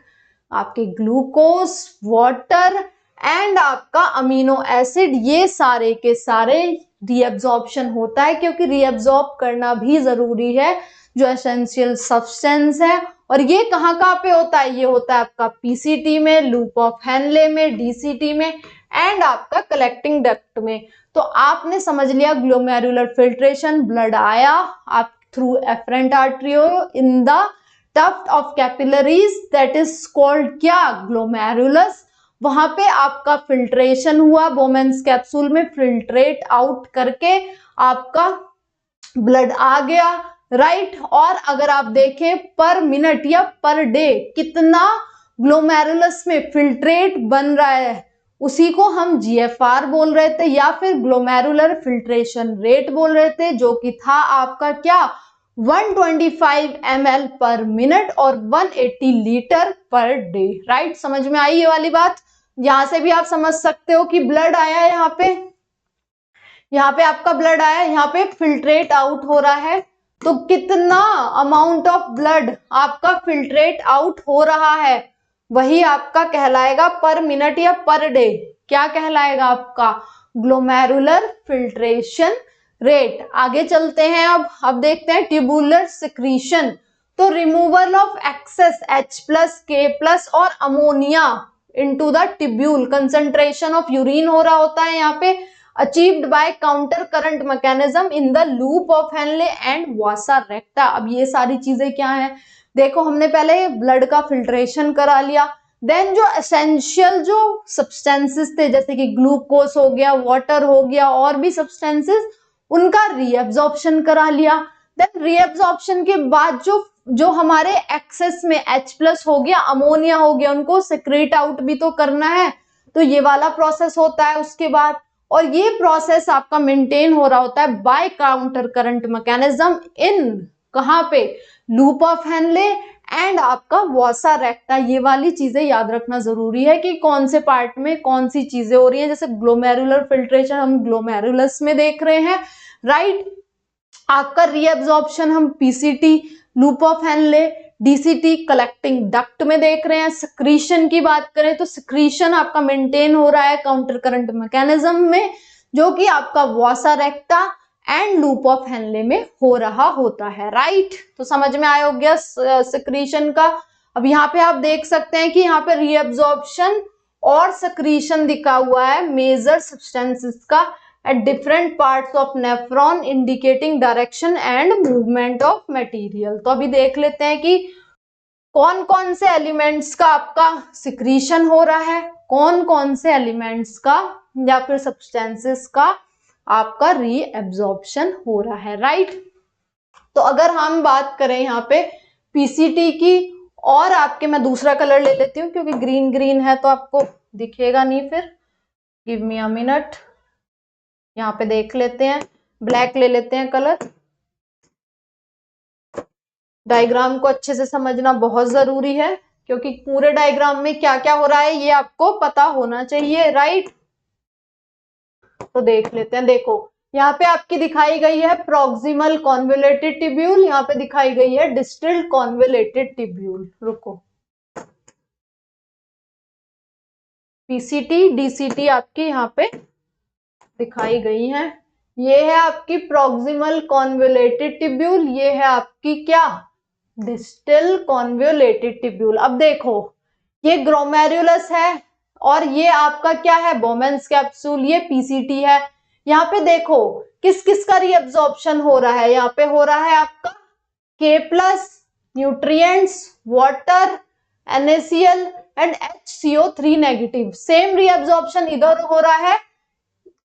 आपके ग्लूकोज, वाटर एंड आपका अमीनो एसिड, ये सारे के सारे रीअब्जॉर्प्शन होता है क्योंकि रीअब्जॉर्ब करना भी जरूरी है जो एसेंशियल सब्सटेंस है। और ये कहाँ कहाँ पे होता है, ये होता है आपका पीसीटी में, लूप ऑफ हेनले में, डीसीटी में एंड आपका कलेक्टिंग डक्ट में। तो आपने समझ लिया ग्लोमेरुलर फिल्ट्रेशन, ब्लड आया आप through afferent arteriole in the tuft of capillaries, that is called क्या, ग्लोमेरुलस। वहां पे आपका फिल्ट्रेशन हुआ, बोमेंस कैप्सूल में फिल्ट्रेट आउट करके आपका ब्लड आ गया, राइट। और अगर आप देखें पर मिनट या पर डे कितना ग्लोमेरुलस में फिल्ट्रेट बन रहा है, उसी को हम जीएफआर बोल रहे थे या फिर ग्लोमेरुलर फिल्ट्रेशन रेट बोल रहे थे, जो कि था आपका क्या, 125 ml पर मिनट और 180 लीटर पर डे, राइट। समझ में आई ये वाली बात। यहां से भी आप समझ सकते हो कि ब्लड आया है, यहाँ पे आपका ब्लड आया, यहाँ पे फिल्ट्रेट आउट हो रहा है, तो कितना अमाउंट ऑफ ब्लड आपका फिल्ट्रेट आउट हो रहा है वही आपका कहलाएगा पर मिनट या पर डे, क्या कहलाएगा आपका, ग्लोमेरुलर फिल्ट्रेशन रेट। आगे चलते हैं अब देखते हैं ट्यूबुलर सिक्रीशन। तो removal of excess H+, K+ और ammonia into the tubule, concentration of urine हो रहा होता है यहाँ पे, achieved by counter current mechanism in the loop of Henle and vasa recta. अब ये सारी चीजें क्या है, देखो हमने पहले ब्लड का फिल्ट्रेशन करा लिया, देन जो एसेंशियल जो सब्सटेंसेस थे जैसे कि ग्लूकोज हो गया, वाटर हो गया और भी सब्सटेंसेस, उनका रीएब्जॉर्प्शन करा लिया। देन रीएब्जॉर्प्शन के बाद जो हमारे एक्सेस में H+ हो गया, अमोनिया हो गया, उनको सेक्रेट आउट भी तो करना है, तो ये वाला प्रोसेस होता है उसके बाद। और ये प्रोसेस आपका मेंटेन हो रहा होता है by counter current mechanism in, कहां पे, लूप ऑफ हेनले एंड आपका वासा रेक्टा। ये वाली चीजें याद रखना जरूरी है कि कौन से पार्ट में कौन सी चीजें हो रही हैं। जैसे ग्लोमेरुलर फिल्ट्रेशन हम ग्लोमेरुलस में देख रहे हैं, राइट। आपका रीएब्जॉर्प्शन हम PCT, loop of Henley, DCT, collecting duct में देख रहे हैं। सिक्रीशन की बात करें तो सिक्रीशन आपका मेंटेन हो रहा है काउंटर करंट मैकेनिज्म में, जो कि आपका vasa recta and loop of Henle में हो रहा होता है, राइट। तो समझ में आया हो गया सिक्रीशन का। अब यहाँ पे आप देख सकते हैं कि यहाँ पे रीएब्जॉर्प्शन और सिक्रीशन दिखा हुआ है मेजर सब्सटेंसेस का at different parts of nephron indicating direction and movement of material। तो अभी देख लेते हैं कि कौन कौन से एलिमेंट्स का आपका सिक्रीशन हो रहा है, कौन कौन से एलिमेंट्स का या फिर सब्सटेंसेस का आपका रीएब्जॉर्प्शन हो रहा है, राइट। तो अगर हम बात करें यहाँ पे पीसीटी की, और आपके मैं दूसरा कलर ले लेती हूँ क्योंकि ग्रीन ग्रीन है तो आपको दिखेगा नहीं, फिर गिव मी अ मिनट। यहाँ पे देख लेते हैं, ब्लैक ले लेते हैं कलर। डायग्राम को अच्छे से समझना बहुत जरूरी है क्योंकि पूरे डायग्राम में क्या क्या हो रहा है ये आपको पता होना चाहिए, राइट। तो देख लेते हैं, देखो यहाँ पे आपकी दिखाई गई है प्रॉक्सिमल कॉन्वोल्यूटेड टिब्यूल, यहाँ पे दिखाई गई है डिस्टल कॉन्वोल्यूटेड टिब्यूल। रुको, पीसीटी डीसीटी आपकी यहाँ पे दिखाई गई है। ये है आपकी प्रॉक्सिमल कॉन्वोल्यूटेड टिब्यूल, ये है आपकी क्या, डिस्टल कॉन्वोल्यूटेड टिब्यूल। अब देखो ये ग्लोमेरुलस है और ये आपका क्या है, बोमेन्स कैप्सूल, ये पीसीटी है। यहाँ पे देखो किस किस का रीअब्जॉर्प्शन हो रहा है, यहाँ पे हो रहा है आपका K+, nutrients, water, NaCl and HCO3 negative. Same reabsorption इधर हो रहा है,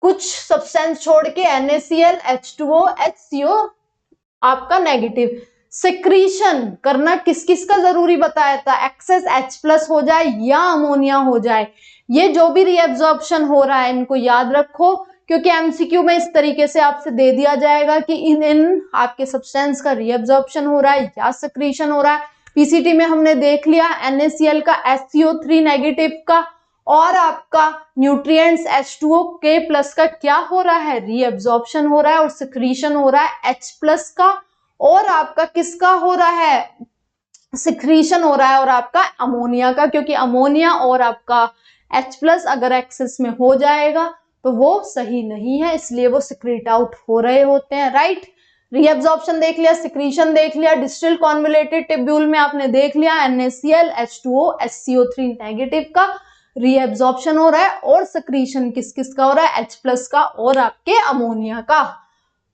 कुछ सब्सटेंस छोड़ के NaCl, H2O, HCO आपका नेगेटिव। सिक्रीशन करना किस किस का जरूरी बताया था, एक्सेस H+ हो जाए या अमोनिया हो जाए, ये जो भी रीअब्जॉर्प्शन हो रहा है इनको याद रखो क्योंकि एमसीक्यू में इस तरीके से आपसे दे दिया जाएगा कि इन आपके सब्सटेंस का रीअब्जॉर्प्शन हो रहा है या सिक्रीशन हो रहा है। पीसीटी में हमने देख लिया NaCl का, HCO3 नेगेटिव का और आपका न्यूट्रिएंट्स H2O K+ का क्या हो रहा है, रीअब्जॉर्प्शन हो रहा है और सिक्रीशन हो रहा है H+ का, और आपका किसका हो रहा है, सिक्रीशन हो रहा है और आपका अमोनिया का, क्योंकि अमोनिया और आपका H+ अगर एक्सेस में हो जाएगा तो वो सही नहीं है, इसलिए वो सिक्रीट आउट हो रहे होते हैं, राइट। रीअब्जॉर्प्शन देख लिया, सिक्रीशन देख लिया, डिस्टल कॉन्वोल्यूटेड टिब्यूल में आपने देख लिया NaCl, H2O, HCO3 नेगेटिव का रीअब्जॉर्प्शन हो रहा है और सिक्रीशन किस किस का हो रहा है, H+ का और आपके अमोनिया का।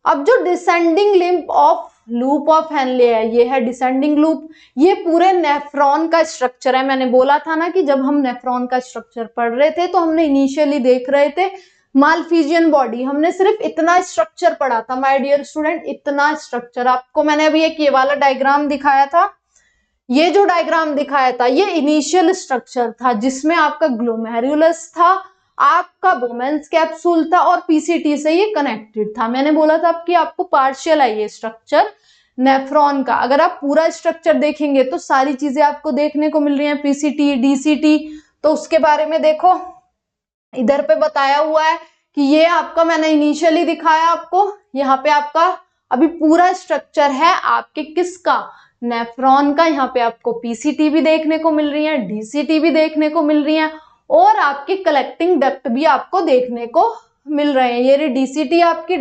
अब जो descending limb of loop of Henley है, ये है डिसेंडिंग लूप, ये पूरे नेफ्रॉन का स्ट्रक्चर है। मैंने बोला था ना कि जब हम नेफ्रॉन का स्ट्रक्चर पढ़ रहे थे तो हमने इनिशियली देख रहे थे मालफिजियन बॉडी, हमने सिर्फ इतना स्ट्रक्चर पढ़ा था माय डियर स्टूडेंट, इतना स्ट्रक्चर। आपको मैंने अभी एक ये वाला डायग्राम दिखाया था, ये जो डायग्राम दिखाया था ये इनिशियल स्ट्रक्चर था जिसमें आपका ग्लोमेरुलस था, आपका बोमेन्स कैप्सूल था और पीसीटी से ये कनेक्टेड था। मैंने बोला था कि आपको पार्शियल है ये स्ट्रक्चर नेफ्रॉन का, अगर आप पूरा स्ट्रक्चर देखेंगे तो सारी चीजें आपको देखने को मिल रही हैं, पीसीटी डीसीटी। तो उसके बारे में देखो इधर पे बताया हुआ है कि ये आपका मैंने इनिशियली दिखाया आपको, यहाँ पे आपका अभी पूरा स्ट्रक्चर है आपके किसका, नेफ्रॉन का। यहाँ पे आपको पीसीटी भी देखने को मिल रही है, डीसीटी भी देखने को मिल रही है और आपके कलेक्टिंग डक्ट भी आपको देखने को मिल रहे हैं। ये डीसीटी आपकी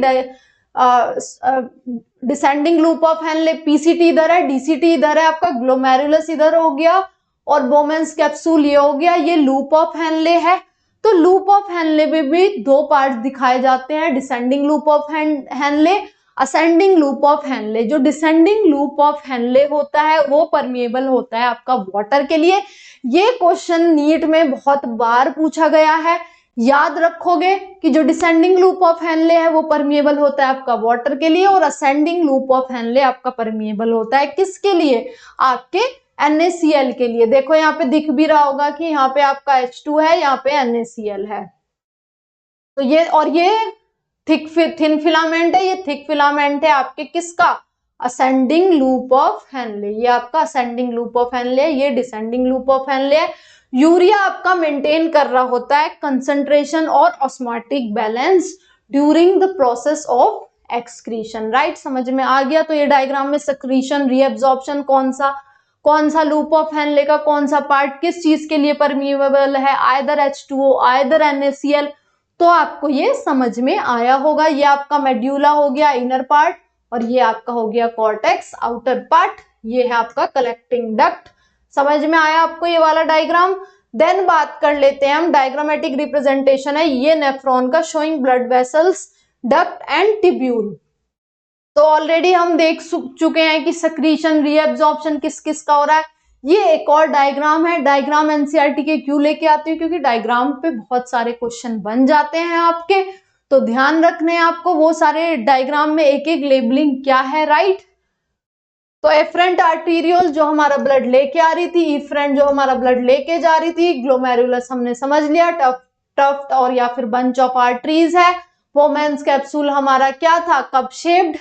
descending loop of Henley, PCT इधर है, डीसीटी इधर है, आपका ग्लोमेरुलस इधर हो गया और बोमेंस कैप्सूल ये हो गया, ये लूप ऑफ हेनले है। तो लूप ऑफ हेनले में भी दो पार्ट दिखाए जाते हैं, descending loop of Henley, ascending loop of Henley. जो डिसेंडिंग लूप ऑफ हेनले होता है वो परमिएबल होता है आपका वाटर के लिए। ये क्वेश्चन नीट में बहुत बार पूछा गया है, याद रखोगे कि जो डिसेंडिंग लूप ऑफ हेनले है वो परमिएबल होता है आपका वाटर के लिए और असेंडिंग लूप ऑफ हेनले आपका परमिएबल होता है किसके लिए, आपके NaCl के लिए। देखो यहाँ पे दिख भी रहा होगा कि यहाँ पे आपका H2 है, यहाँ पे NaCl है। तो ये और ये थिन फिलामेंट है, ये थिक फिलामेंट है आपके किसका, असेंडिंग लूप ऑफ हेनले। ये आपका असेंडिंग लूप ऑफ हेनले है, ये डिसेंडिंग लूप ऑफ हेनले है। यूरिया आपका मेंटेन कर रहा होता है कंसंट्रेशन और osmotic balance during the process of excretion. Right, समझ में आ गया। तो ये डायग्राम में सक्रीशन, रीएब्जॉर्प्शन कौन सा लूप ऑफ हेनले का कौन सा पार्ट किस चीज के लिए परमिएबल है, आइदर H2O आइदर NaCl। तो आपको ये समझ में आया होगा। ये आपका मेड्यूला हो गया इनर पार्ट और ये आपका हो गया कॉर्टेक्स आउटर पार्ट, ये है आपका कलेक्टिंग डक्ट। समझ में आया आपको ये वाला डायग्राम। देन बात कर लेते हैं हम, डायग्रामेटिक रिप्रेजेंटेशन है ये नेफ्रॉन का, showing blood vessels, duct and tubule. तो ऑलरेडी हम देख चुके हैं कि सक्रीशन, रीएब्जॉर्प्शन किस किस का हो रहा है। ये एक और डायग्राम है। डायग्राम एनसीईआरटी के क्यों लेके आती हूँ, क्योंकि डायग्राम पे बहुत सारे क्वेश्चन बन जाते हैं आपके, तो ध्यान रखने हैं आपको वो सारे डायग्राम में एक एक लेबलिंग क्या है। राइट, तो एफरेंट आर्टीरियोल जो हमारा ब्लड लेके आ रही थी, इफरेंट जो हमारा ब्लड लेके जा रही थी, ग्लोमेरुलस हमने समझ लिया, टफ्ट और या फिर बंच ऑफ आर्टरीज है। बोमेंस कैप्सूल हमारा क्या था, कप शेप्ड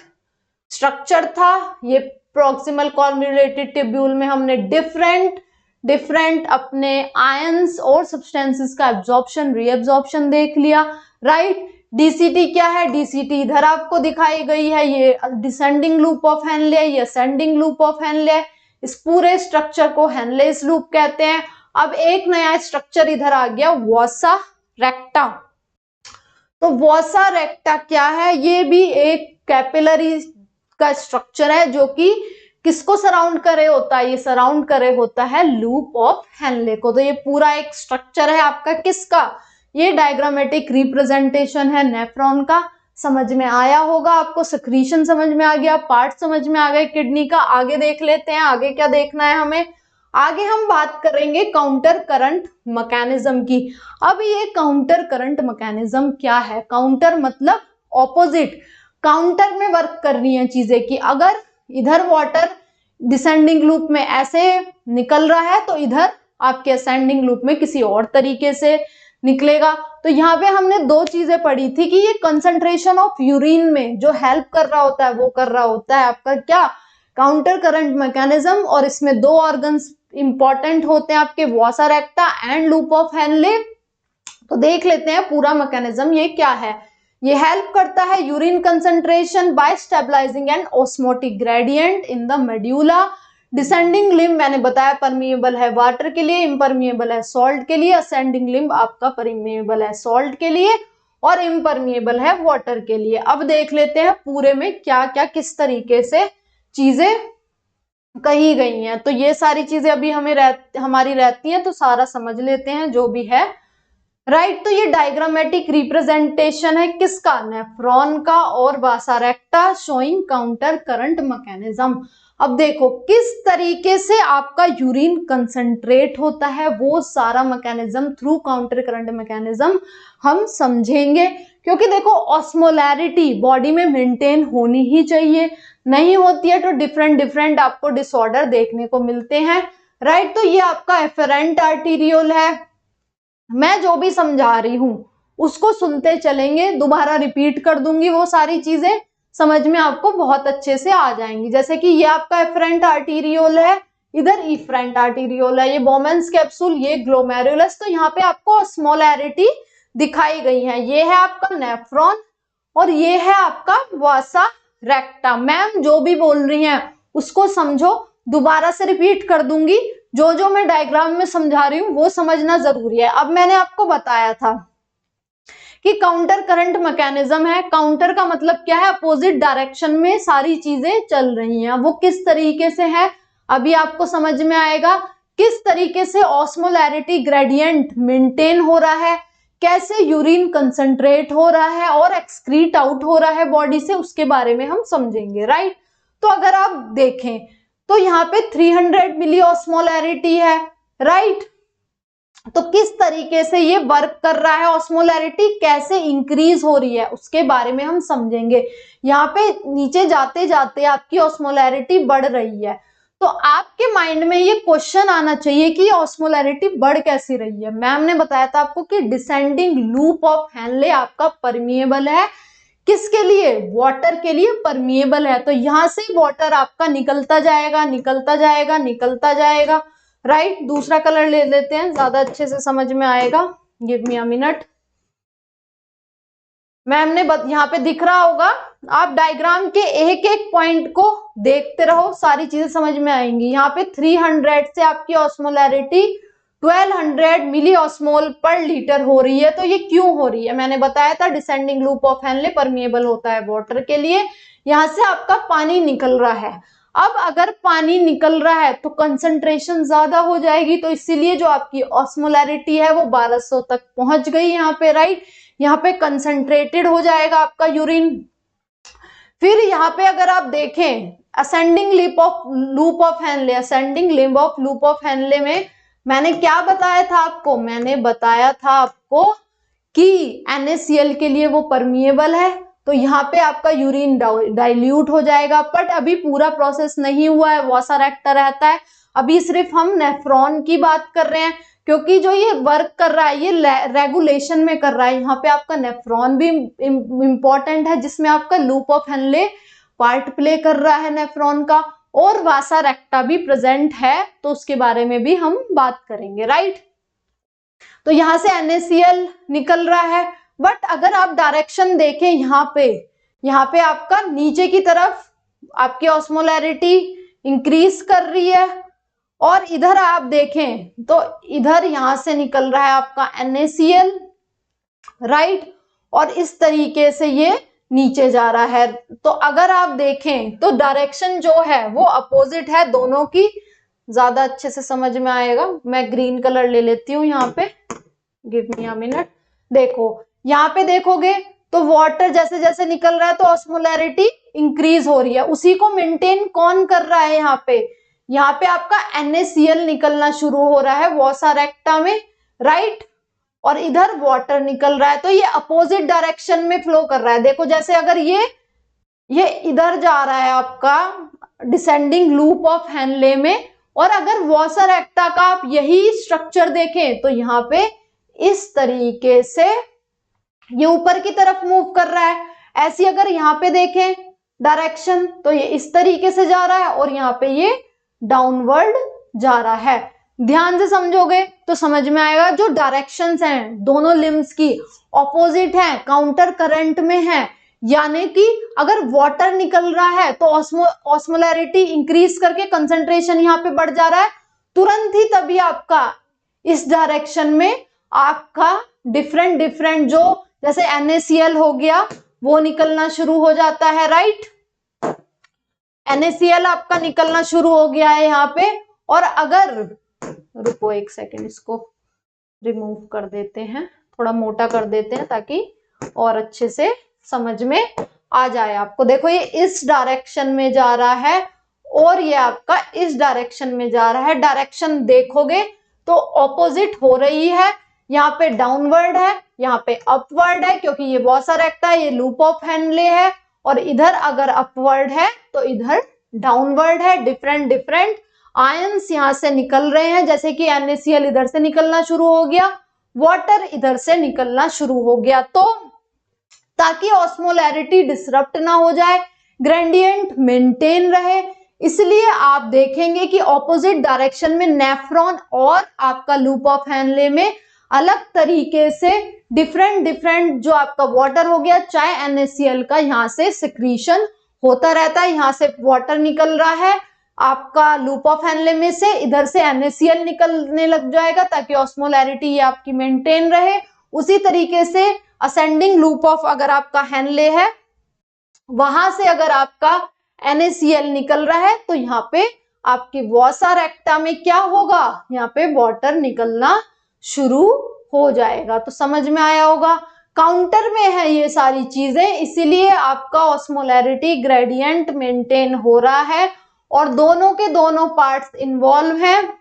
स्ट्रक्चर था। ये प्रॉक्सिमल कॉन्वोल्यूटेड टिब्यूल में हमने डिफरेंट अपने आयंस और सब्सटेंसेस का एब्जॉर्प्शन रीएब्जॉर्प्शन देख लिया। राइट, डीसीटी क्या है, डीसीटी इधर आपको दिखाई गई है, ये डिसेंडिंग लूप ऑफ हेनले, ये असेंडिंग लूप ऑफ हेनले। इस पूरे स्ट्रक्चर को हेनलेस लूप कहते हैं। अब एक नया स्ट्रक्चर इधर आ गया, वॉसा रेक्टा। तो वॉसा रेक्टा क्या है, ये भी एक कैपिलरी का स्ट्रक्चर है जो कि किसको सराउंड करे होता है, ये सराउंड करे होता है लूप ऑफ हेनले को। तो ये पूरा एक स्ट्रक्चर है आपका किसका, ये डायग्रामेटिक रिप्रेजेंटेशन है नेफ्रॉन का। समझ में आया होगा आपको, सक्रीशन समझ में आ गया, पार्ट समझ में आ गए किडनी का। आगे देख लेते हैं, आगे क्या देखना है हमें। आगे हम बात करेंगे काउंटर करंट मैकेनिज्म की। अब ये काउंटर करंट मैकेनिज्म क्या है, काउंटर मतलब ऑपोजिट, काउंटर में वर्क कर रही है चीजें कि अगर इधर वाटर डिसेंडिंग लूप में ऐसे निकल रहा है तो इधर आपके असेंडिंग लूप में किसी और तरीके से निकलेगा। तो यहाँ पे हमने दो चीजें पढ़ी थी कि ये कंसंट्रेशन ऑफ यूरिन में जो हेल्प कर रहा होता है वो कर रहा होता है आपका क्या, काउंटर करंट मैकेनिज्म। और इसमें दो ऑर्गन्स इंपॉर्टेंट होते हैं आपके, vasa recta and loop of Henle. तो देख लेते हैं पूरा मैकेनिज्म ये क्या है। ये हेल्प करता है urine concentration by stabilizing and osmotic gradient in the medulla. Descending limb मैंने बताया परमिएबल है वाटर के लिए, इम्परमिएबल है सॉल्ट के लिए। असेंडिंग लिम्ब आपका परमिएबल है सॉल्ट के लिए और इम्परमिएबल है वाटर के लिए। अब देख लेते हैं पूरे में क्या क्या किस तरीके से चीजें कही गई हैं। तो ये सारी चीजें अभी हमारी रहती हैं, तो सारा समझ लेते हैं जो भी है। राइट, तो ये डायग्रामेटिक रिप्रेजेंटेशन है किसका, नेफ्रॉन का और vasa recta showing counter current mechanism. अब देखो किस तरीके से आपका यूरिन कंसंट्रेट होता है, वो सारा mechanism through counter current mechanism हम समझेंगे। क्योंकि देखो ऑस्मोलैरिटी बॉडी में मेंटेन होनी ही चाहिए, नहीं होती है तो डिफरेंट आपको डिसऑर्डर देखने को मिलते हैं। राइट, तो ये आपका एफरेंट आर्टीरियोल है। मैं जो भी समझा रही हूं उसको सुनते चलेंगे, दोबारा रिपीट कर दूंगी, वो सारी चीजें समझ में आपको बहुत अच्छे से आ जाएंगी। जैसे कि ये आपका एफरेंट आर्टीरियोल है, इधर इफरेंट आर्टीरियोल है, ये बोमेंस कैप्सूल, ये ग्लोमेरुलस। तो यहाँ पे आपको ऑस्मोलैरिटी दिखाई गई है। ये है आपका नेफ्रॉन और ये है आपका वासा रेक्टा। मैम जो भी बोल रही हैं उसको समझो, दोबारा से रिपीट कर दूंगी, जो मैं डायग्राम में समझा रही हूँ वो समझना जरूरी है। अब मैंने आपको बताया था कि काउंटर करंट मैकेनिज्म है। काउंटर का मतलब क्या है, अपोजिट डायरेक्शन में सारी चीजें चल रही हैं। वो किस तरीके से है अभी आपको समझ में आएगा। किस तरीके से ऑस्मोलैरिटी ग्रेडियंट मेंटेन हो रहा है, कैसे यूरिन कंसंट्रेट हो रहा है और एक्सक्रीट आउट हो रहा है बॉडी से, उसके बारे में हम समझेंगे, राइट। तो अगर आप देखें तो यहाँ पे 300 मिली ऑस्मोलैरिटी है, राइट। तो किस तरीके से ये वर्क कर रहा है, ऑस्मोलैरिटी कैसे इंक्रीज हो रही है, उसके बारे में हम समझेंगे। यहाँ पे नीचे जाते जाते आपकी ऑस्मोलैरिटी बढ़ रही है, तो आपके माइंड में ये क्वेश्चन आना चाहिए कि ऑस्मोलैरिटी बढ़ कैसी रही है। मैम ने बताया था आपको कि डिसेंडिंग लूप ऑफ हेनले आपका परमिएबल है। किसके लिए, वाटर के लिए परमिएबल है। तो यहां से वाटर आपका निकलता जाएगा निकलता जाएगा निकलता जाएगा, राइट। दूसरा कलर ले लेते हैं, ज्यादा अच्छे से समझ में आएगा। Give me a minute. Ma'am ने यहाँ पे दिख रहा होगा, आप डायग्राम के एक एक पॉइंट को देखते रहो, सारी चीजें समझ में आएंगी। यहाँ पे 300 से आपकी ऑस्मोलैरिटी 1200 मिली ऑस्मोल पर लीटर हो रही है। तो ये क्यों हो रही है, मैंने बताया था descending loop of Henley permeable होता है वाटर के लिए। यहाँ से आपका पानी निकल रहा है। अब अगर पानी निकल रहा है तो कंसंट्रेशन ज्यादा हो जाएगी, तो इसीलिए जो आपकी ऑस्मोलैरिटी है वो 1200 तक पहुंच गई यहाँ पे, राइट। यहाँ पे कंसंट्रेटेड हो जाएगा आपका यूरिन। फिर यहाँ पे अगर आप देखें ascending loop of Henley, ascending loop of Henle में मैंने क्या बताया था आपको, मैंने बताया था आपको कि NaCl के लिए वो परमिएबल है। तो यहाँ पे आपका यूरिन डाइल्यूट हो जाएगा, बट अभी पूरा प्रोसेस नहीं हुआ है, वासारेक्टा रहता है। अभी सिर्फ हम नेफ्रॉन की बात कर रहे हैं, क्योंकि जो ये वर्क कर रहा है ये रेगुलेशन में कर रहा है। यहाँ पे आपका नेफ्रॉन भी इंपॉर्टेंट है, जिसमें आपका loop of Henley part play कर रहा है नेफ्रॉन का, और वासारेक्टा भी प्रेजेंट है, तो उसके बारे में भी हम बात करेंगे, राइट। तो यहां से NaCl निकल रहा है, बट अगर आप डायरेक्शन देखें यहाँ पे आपका नीचे की तरफ आपकी ऑस्मोलैरिटी इंक्रीज कर रही है, और इधर आप देखें तो इधर यहां से निकल रहा है आपका NaCl, राइट। और इस तरीके से ये नीचे जा रहा है। तो अगर आप देखें तो डायरेक्शन जो है वो अपोजिट है दोनों की, ज्यादा अच्छे से समझ में आएगा। मैं ग्रीन कलर ले लेती हूँ यहाँ पे, गिव मी अ मिनट। देखो यहाँ पे देखोगे तो वाटर जैसे जैसे निकल रहा है तो ऑस्मोलैरिटी इंक्रीज हो रही है। उसी को मेंटेन कौन कर रहा है, यहाँ पे आपका NaCl निकलना शुरू हो रहा है वासारेक्टा में, राइट। और इधर वाटर निकल रहा है, तो ये अपोजिट डायरेक्शन में फ्लो कर रहा है। देखो जैसे अगर ये इधर जा रहा है आपका डिसेंडिंग लूप ऑफ हेनले में, और अगर वासारेक्टा का आप यही स्ट्रक्चर देखें तो यहाँ पे इस तरीके से ये ऊपर की तरफ मूव कर रहा है। ऐसी अगर यहाँ पे देखें डायरेक्शन तो ये इस तरीके से जा रहा है, और यहाँ पे ये डाउनवर्ड जा रहा है। ध्यान से समझोगे तो समझ में आएगा। जो डायरेक्शंस हैं दोनों लिम्स की ऑपोजिट हैं, काउंटर करंट में है, यानी कि अगर वाटर निकल रहा है तो ऑस्मोलैरिटी इंक्रीज करके कंसंट्रेशन यहाँ पे बढ़ जा रहा है, तुरंत ही तभी आपका इस डायरेक्शन में आपका डिफरेंट जो जैसे NaCl हो गया वो निकलना शुरू हो जाता है, राइट। NaCl आपका निकलना शुरू हो गया है यहाँ पे। और अगर रुको एक सेकेंड, इसको रिमूव कर देते हैं, थोड़ा मोटा कर देते हैं ताकि और अच्छे से समझ में आ जाए आपको। देखो ये इस डायरेक्शन में जा रहा है और ये आपका इस डायरेक्शन में जा रहा है। डायरेक्शन देखोगे तो ऑपोजिट हो रही है। यहाँ पे डाउनवर्ड है, यहाँ पे अपवर्ड है, क्योंकि ये वासारेक्टा है, ये लूप ऑफ हेनले है। और इधर अगर अपवर्ड है तो इधर डाउनवर्ड है। डिफरेंट आयंस यहाँ से निकल रहे हैं, जैसे कि NaCl इधर से निकलना शुरू हो गया, वाटर इधर से निकलना शुरू हो गया। तो ताकि ऑस्मोलैरिटी डिसरप्ट ना हो जाए, ग्रेडियंट मेंटेन रहे, इसलिए आप देखेंगे कि ऑपोजिट डायरेक्शन में नेफ्रॉन और आपका लूप ऑफ हेनले में अलग तरीके से डिफरेंट जो आपका वाटर हो गया, चाहे NaCl का, यहाँ से सिक्रीशन होता रहता है। यहाँ से वाटर निकल रहा है आपका लूप ऑफ हेनले में से, इधर से NaCl निकलने लग जाएगा ताकि ऑस्मोलैरिटी आपकी मेंटेन रहे। उसी तरीके से असेंडिंग लूप ऑफ अगर आपका हेनले है, वहां से अगर आपका NaCl निकल रहा है तो यहाँ पे आपकी वसा रेक्टा में क्या होगा, यहाँ पे वाटर निकलना शुरू हो जाएगा। तो समझ में आया होगा, काउंटर में है ये सारी चीजें, इसीलिए आपका ऑस्मोलैरिटी ग्रेडियंट मेंटेन हो रहा है और दोनों के दोनों पार्ट्स इन्वॉल्व हैं।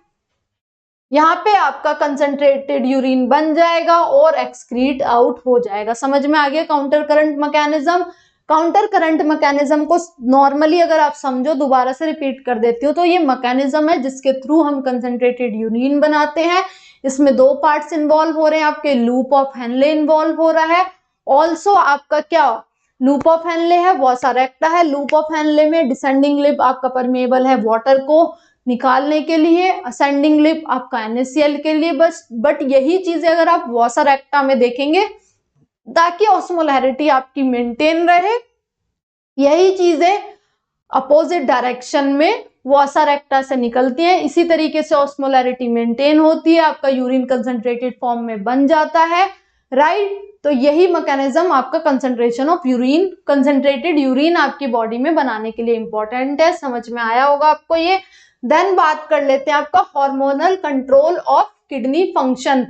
यहाँ पे आपका कंसंट्रेटेड यूरिन बन जाएगा और एक्सक्रीट आउट हो जाएगा। समझ में आ गया counter current mechanism. Counter current mechanism को नॉर्मली अगर आप समझो, दोबारा से रिपीट कर देती हूँ, तो ये मैकेनिज्म है जिसके थ्रू हम कंसंट्रेटेड यूरिन बनाते हैं। इसमें दो पार्ट्स इन्वॉल्व हो रहे हैं, आपके लूप ऑफ हेनले इन्वॉल्व हो रहा है, ऑल्सो आपका क्या लूप ऑफ हेनले है, वसा रेक्टा है। लूप ऑफ हेनले में डिसेंडिंग लिप आपका परमेबल है वाटर को निकालने के लिए, असेंडिंग लिप आपका NaCl के लिए बस। बट यही चीजें अगर आप वसा रेक्टा में देखेंगे ताकि ऑस्मोलैरिटी आपकी मेंटेन रहे, यही चीजें अपोजिट डायरेक्शन में वसा रेक्टा से निकलती हैं। इसी तरीके से ऑस्मोलैरिटी मेंटेन होती है, आपका यूरिन कंसंट्रेटेड फॉर्म में बन जाता है, राइट। तो यही मैकेनिज्म आपका concentration of urine, concentrated urine आपकी बॉडी में बनाने के लिए इंपॉर्टेंट है। समझ में आया होगा आपको ये। देन बात कर लेते हैं आपका hormonal control of kidney function.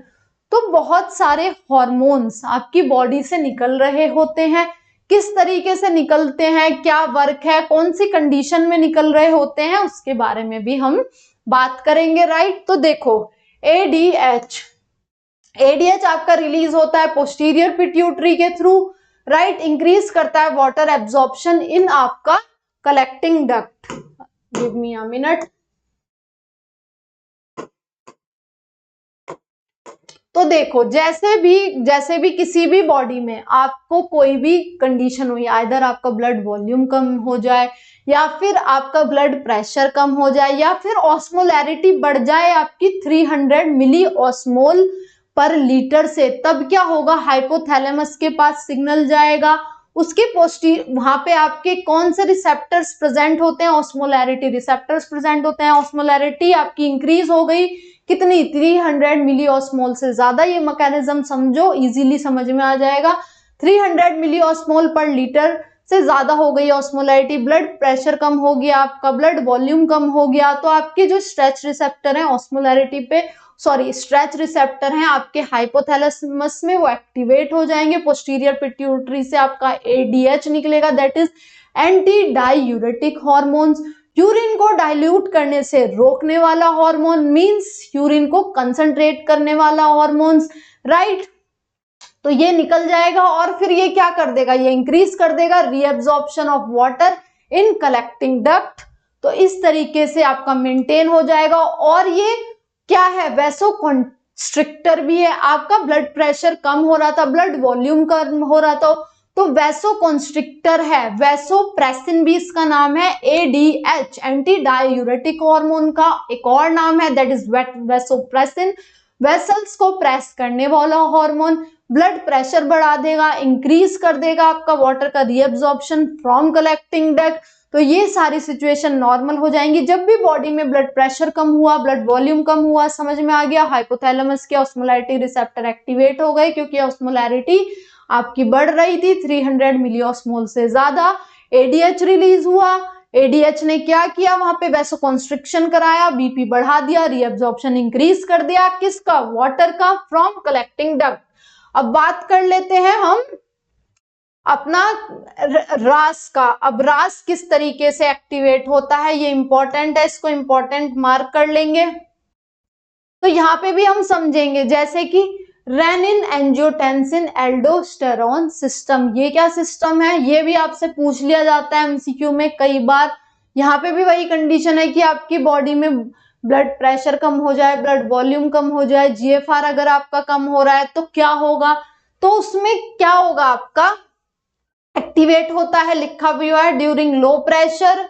तो बहुत सारे हार्मोन्स आपकी बॉडी से निकल रहे होते हैं, किस तरीके से निकलते हैं, क्या वर्क है, कौन सी कंडीशन में निकल रहे होते हैं, उसके बारे में भी हम बात करेंगे, राइट। तो देखो ADH आपका रिलीज होता है पोस्टीरियर पिट्यूटरी के थ्रू, राइट, इंक्रीज करता है वाटर एब्जॉर्प्शन इन आपका collecting duct. Give me a minute. तो देखो जैसे भी किसी भी बॉडी में आपको कोई भी कंडीशन हुई, आइदर आपका ब्लड वॉल्यूम कम हो जाए या फिर आपका ब्लड प्रेशर कम हो जाए या फिर ऑस्मोलैरिटी बढ़ जाए आपकी 300 मिली ऑस्मोल पर लीटर से, तब क्या होगा, हाइपोथैलेमस के पास सिग्नल जाएगा, उसके वहां पे आपके कौन से रिसेप्टर्स प्रेजेंट होते हैं, ऑस्मोलैरिटी रिसेप्टर्स प्रेजेंट होते हैं। ऑस्मोलैरिटी आपकी इंक्रीज हो गई, कितनी, 300 मिली ऑस्मोल से ज्यादा। ये मैकेनिज्म समझो, इजीली समझ में आ जाएगा। 300 मिली ऑस्मोल पर लीटर से ज्यादा हो गई ऑस्मोलैरिटी, ब्लड प्रेशर कम हो गया, आपका ब्लड वॉल्यूम कम हो गया, तो आपके जो स्ट्रेच रिसेप्टर हैं ऑस्मोलैरिटी पे, स्ट्रेच रिसेप्टर हैं आपके हाइपोथैलेमस में, वो एक्टिवेट हो जाएंगे। पोस्टीरियर पिट्यूटरी से आपका ADH निकलेगा, that is anti diuretic hormones. Urine को डाइल्यूट करने से रोकने वाला हार्मोन, मींस यूरिन को कंसंट्रेट करने वाला हार्मोन्स, राइट। तो ये निकल जाएगा और फिर ये क्या कर देगा, ये इंक्रीज कर देगा reabsorption of water in collecting duct. तो इस तरीके से आपका मेंटेन हो जाएगा। और ये क्या है, वैसोकंस्ट्रिक्टर भी है। आपका ब्लड प्रेशर कम हो रहा था, ब्लड वॉल्यूम कम हो रहा था, तो वैसोकंस्ट्रिक्टर है, वैसोप्रेसिन भी इसका नाम है। ADH एंटी डायूरेटिक हार्मोन का एक और नाम है, दैट इज वैसोप्रेसिन, वेसल्स को प्रेस करने वाला हार्मोन। ब्लड प्रेशर बढ़ा देगा, इंक्रीज कर देगा आपका वाटर का रीअब्जॉर्प्शन फ्रॉम कलेक्टिंग डक्ट। तो ये सारी सिचुएशन नॉर्मल हो जाएंगी। जब भी बॉडी में ब्लड प्रेशर कम हुआ, ब्लड वॉल्यूम कम हुआ, समझ में आ गया, हाइपोथैलेमस के ऑस्मोलैरिटी रिसेप्टर एक्टिवेट हो गए, क्योंकि ऑस्मोलैरिटी आपकी बढ़ रही थी 300 मिली ऑस्मोल से ज्यादा। ADH रिलीज हुआ, ADH ने क्या किया, वहां पे वैसोकंस्ट्रिक्शन कराया, BP बढ़ा दिया, रीअब्जॉर्प्शन इंक्रीज कर दिया, किसका, वाटर का, फ्रॉम कलेक्टिंग डक्ट। अब बात कर लेते हैं हम अपना रास का। अब रास किस तरीके से एक्टिवेट होता है, ये इंपॉर्टेंट है, इसको इंपॉर्टेंट मार्क कर लेंगे। तो यहाँ पे भी हम समझेंगे, जैसे कि रेनिन एंजियोटेंसिन एल्डोस्टेरोन सिस्टम, ये क्या सिस्टम है, ये भी आपसे पूछ लिया जाता है MCQ में कई बार। यहाँ पे भी वही कंडीशन है कि आपकी बॉडी में ब्लड प्रेशर कम हो जाए, ब्लड वॉल्यूम कम हो जाए, GFR अगर आपका कम हो रहा है तो क्या होगा, तो उसमें क्या होगा, आपका एक्टिवेट होता है, लिखा भी हुआ है, ड्यूरिंग लो प्रेशर,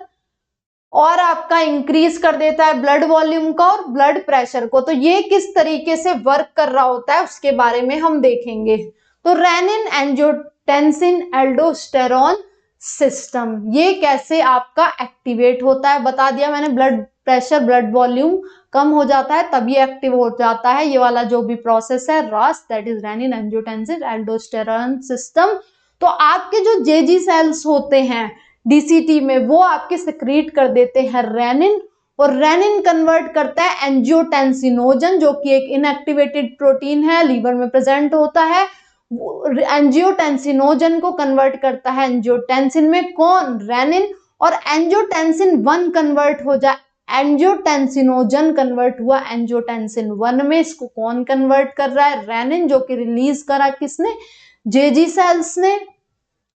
और आपका इंक्रीज कर देता है ब्लड वॉल्यूम का और ब्लड प्रेशर को। तो ये किस तरीके से वर्क कर रहा होता है उसके बारे में हम देखेंगे। तो रेनिन एंजियोटेंसिन एल्डोस्टेरोन सिस्टम, ये कैसे आपका एक्टिवेट होता है, बता दिया मैंने, ब्लड प्रेशर, ब्लड वॉल्यूम कम हो जाता है, तभी एक्टिव हो जाता है ये वाला जो भी प्रोसेस है रास, that is renin angiotensin aldosterone system. तो आपके जो जेजी सेल्स होते हैं डीसीटी में, वो आपके सिक्रीट कर देते हैं रेनिन, और रेनिन कन्वर्ट करता है एंजियोटेंसिनोजन, जो कि एक इनएक्टिवेटेड प्रोटीन है, लीवर में प्रेजेंट होता है। एंजियोटेंसिनोजन को कन्वर्ट करता है एंजियोटेंसिन में, कौन? रेनिन। और एंजियोटेंसिन 1 कन्वर्ट हो जाए, एंजियोटेंसिनोजन कन्वर्ट हुआ एंजियोटेंसिन 1 में, इसको कौन कन्वर्ट कर रहा है? रेनिन, जो कि रिलीज करा किसने? जेजी सेल्स ने,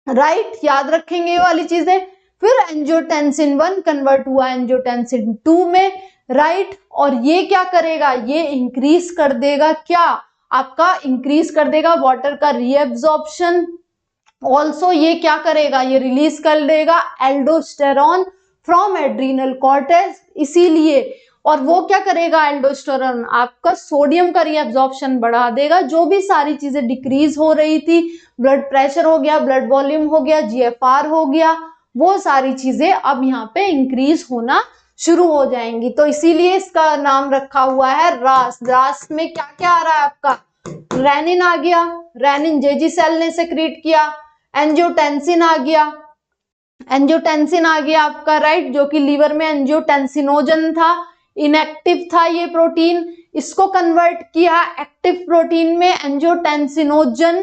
राइट। याद रखेंगे ये वाली चीजें। फिर एंजियोटेंसिन 1 कन्वर्ट हुआ एंजियोटेंसिन 2 में, राइट। और ये क्या करेगा? ये इंक्रीज कर देगा, क्या? आपका इंक्रीज कर देगा वाटर का रीएब्जॉर्प्शन। ऑल्सो ये क्या करेगा? ये रिलीज कर देगा एल्डोस्टेरॉन फ्रॉम एड्रीनल कॉर्टेक्स, इसीलिए। और वो क्या करेगा? एल्डोस्टेरॉन आपका सोडियम का रीएब्जॉर्प्शन बढ़ा देगा। जो भी सारी चीजें डिक्रीज हो रही थी, ब्लड प्रेशर हो गया, ब्लड वॉल्यूम हो गया, जीएफआर हो गया, वो सारी चीजें अब यहाँ पे इंक्रीज होना शुरू हो जाएंगी। तो इसीलिए इसका नाम रखा हुआ है रास। रास में क्या क्या आ रहा है आपका? रेनिन आ गया, रेनिन जेजी सेल ने सेक्रेट किया। एंजियोटेंसिन आ गया, एंजियोटेंसिन आ गया आपका, राइट, जो कि लीवर में एंजियोटेंसिनोजन था, इनएक्टिव था ये प्रोटीन, इसको कन्वर्ट किया एक्टिव प्रोटीन में, एंजियोटेंसिनोजन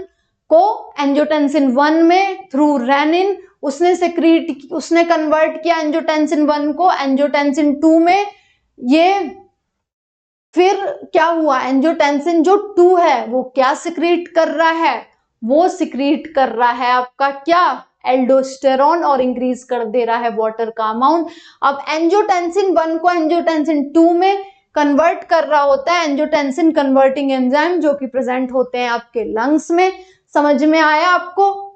को एंजियोटेंसिन 1 में थ्रू रेनिन, उसने कन्वर्ट किया एंजियोटेंसिन 1 को एंजियोटेंसिन 2 में। ये फिर क्या हुआ? एंजियोटेंसिन जो 2 है वो क्या सिक्रीट कर रहा है? वो सिक्रीट कर रहा है आपका क्या? एल्डोस्टेरॉन, और इंक्रीज कर दे रहा है वाटर का अमाउंट। अब एंजियोटेंसिन 1 को एंजियोटेंसिन 2 में कन्वर्ट कर रहा होता है एंजियोटेंसिन कन्वर्टिंग एंजाइम, जो कि प्रेजेंट होते हैं आपके लंग्स में। समझ में आया आपको?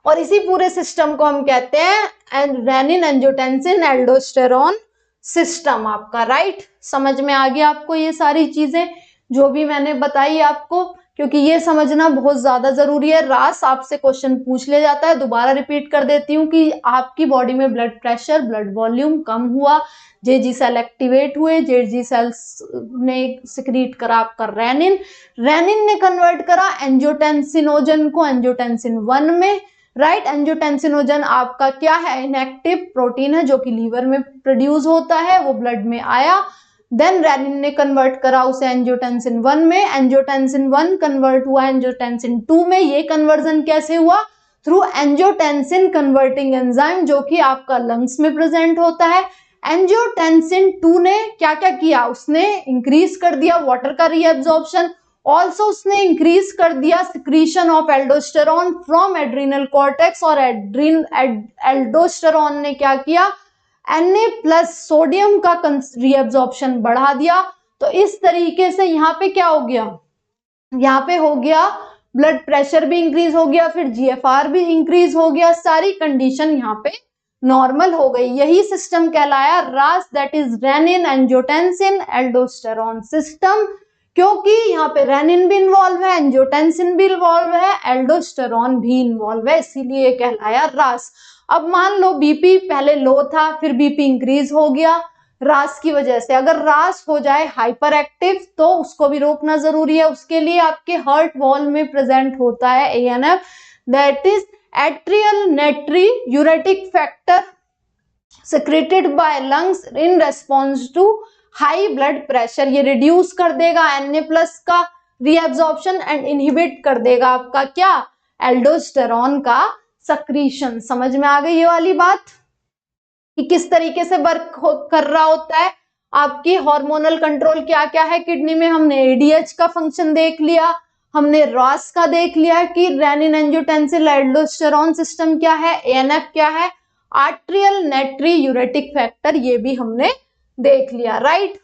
और इसी पूरे सिस्टम को हम कहते हैं रेनिन एंजियोटेंसिन एल्डोस्टेरॉन सिस्टम आपका, राइट। समझ में आ गया आपको ये सारी चीजें जो भी मैंने बताई आपको, क्योंकि ये समझना बहुत ज्यादा जरूरी है। रास आपसे क्वेश्चन पूछ ले जाता है। दोबारा रिपीट कर देती हूँ कि आपकी बॉडी में ब्लड प्रेशर, ब्लड वॉल्यूम कम हुआ, जेजी सेल एक्टिवेट हुए, जेजी सेल्स ने सिक्रीट करा आपका रेनिन, रेनिन ने कन्वर्ट करा एंजियोटेंसिनोजन को एंजियोटेंसिन 1 में, राइट। एंजियोटेंसिनोजन आपका क्या है? इनएक्टिव प्रोटीन है, जो कि लीवर में प्रोड्यूस होता है, वो ब्लड में आया। देन रेनिन ने कन्वर्ट करा उसे एंजियोटेंसिन 1 में, एंजियोटेंसिन 1 कन्वर्ट हुआ एंजियोटेंसिन 2 में। ये कन्वर्जन कैसे हुआ? थ्रू एंजियोटेंसिन कन्वर्टिंग एंजाइम, जो कि आपका लंग्स में प्रेजेंट होता है। एंजियोटेंसिन 2 ने क्या क्या किया? उसने इंक्रीज कर दिया वाटर का रीएब्जॉर्प्शन, ऑल्सो उसने इंक्रीज कर दिया secretion of aldosterone from adrenal cortex, और एल्डोस्टेरॉन ने क्या किया? Na+ सोडियम का रीएब्जॉर्प्शन बढ़ा दिया। तो इस तरीके से यहाँ पे क्या हो गया? यहाँ पे हो गया ब्लड प्रेशर भी इंक्रीज हो गया, फिर जीएफआर भी इंक्रीज हो गया, सारी कंडीशन यहाँ पे नॉर्मल हो गई। यही सिस्टम कहलाया रास, that is renin angiotensin aldosterone system, क्योंकि यहाँ पे रेनिन भी इन्वॉल्व है, एंजियोटेंसिन भी इन्वॉल्व है, एल्डोस्टेरॉन भी इन्वॉल्व है, इसीलिए ये कहलाया रास। अब मान लो बीपी पहले लो था, फिर बीपी इंक्रीज हो गया रास की वजह से। अगर रास हो जाए हाइपर एक्टिव तो उसको भी रोकना जरूरी है। उसके लिए आपके हार्ट वॉल में प्रेजेंट होता है ANF, that is atrial natriuretic factor, secreted by lungs in response to high blood pressure. ये रिड्यूस कर देगा Na+ का रीएब्जॉर्प्शन एंड इनहिबिट कर देगा आपका क्या? एल्डोस्टेरॉन का सक्रीशन। समझ में आ गई ये वाली बात कि किस तरीके से वर्क कर रहा होता है। आपकी हार्मोनल कंट्रोल क्या क्या है किडनी में, हमने ADH का फंक्शन देख लिया, हमने रास का देख लिया कि रेनिन एंजियोटेंसिन एल्डोस्टेरॉन सिस्टम क्या है, ANF क्या है, आर्ट्रियल नेट्री यूरेटिक फैक्टर, ये भी हमने देख लिया, राइट।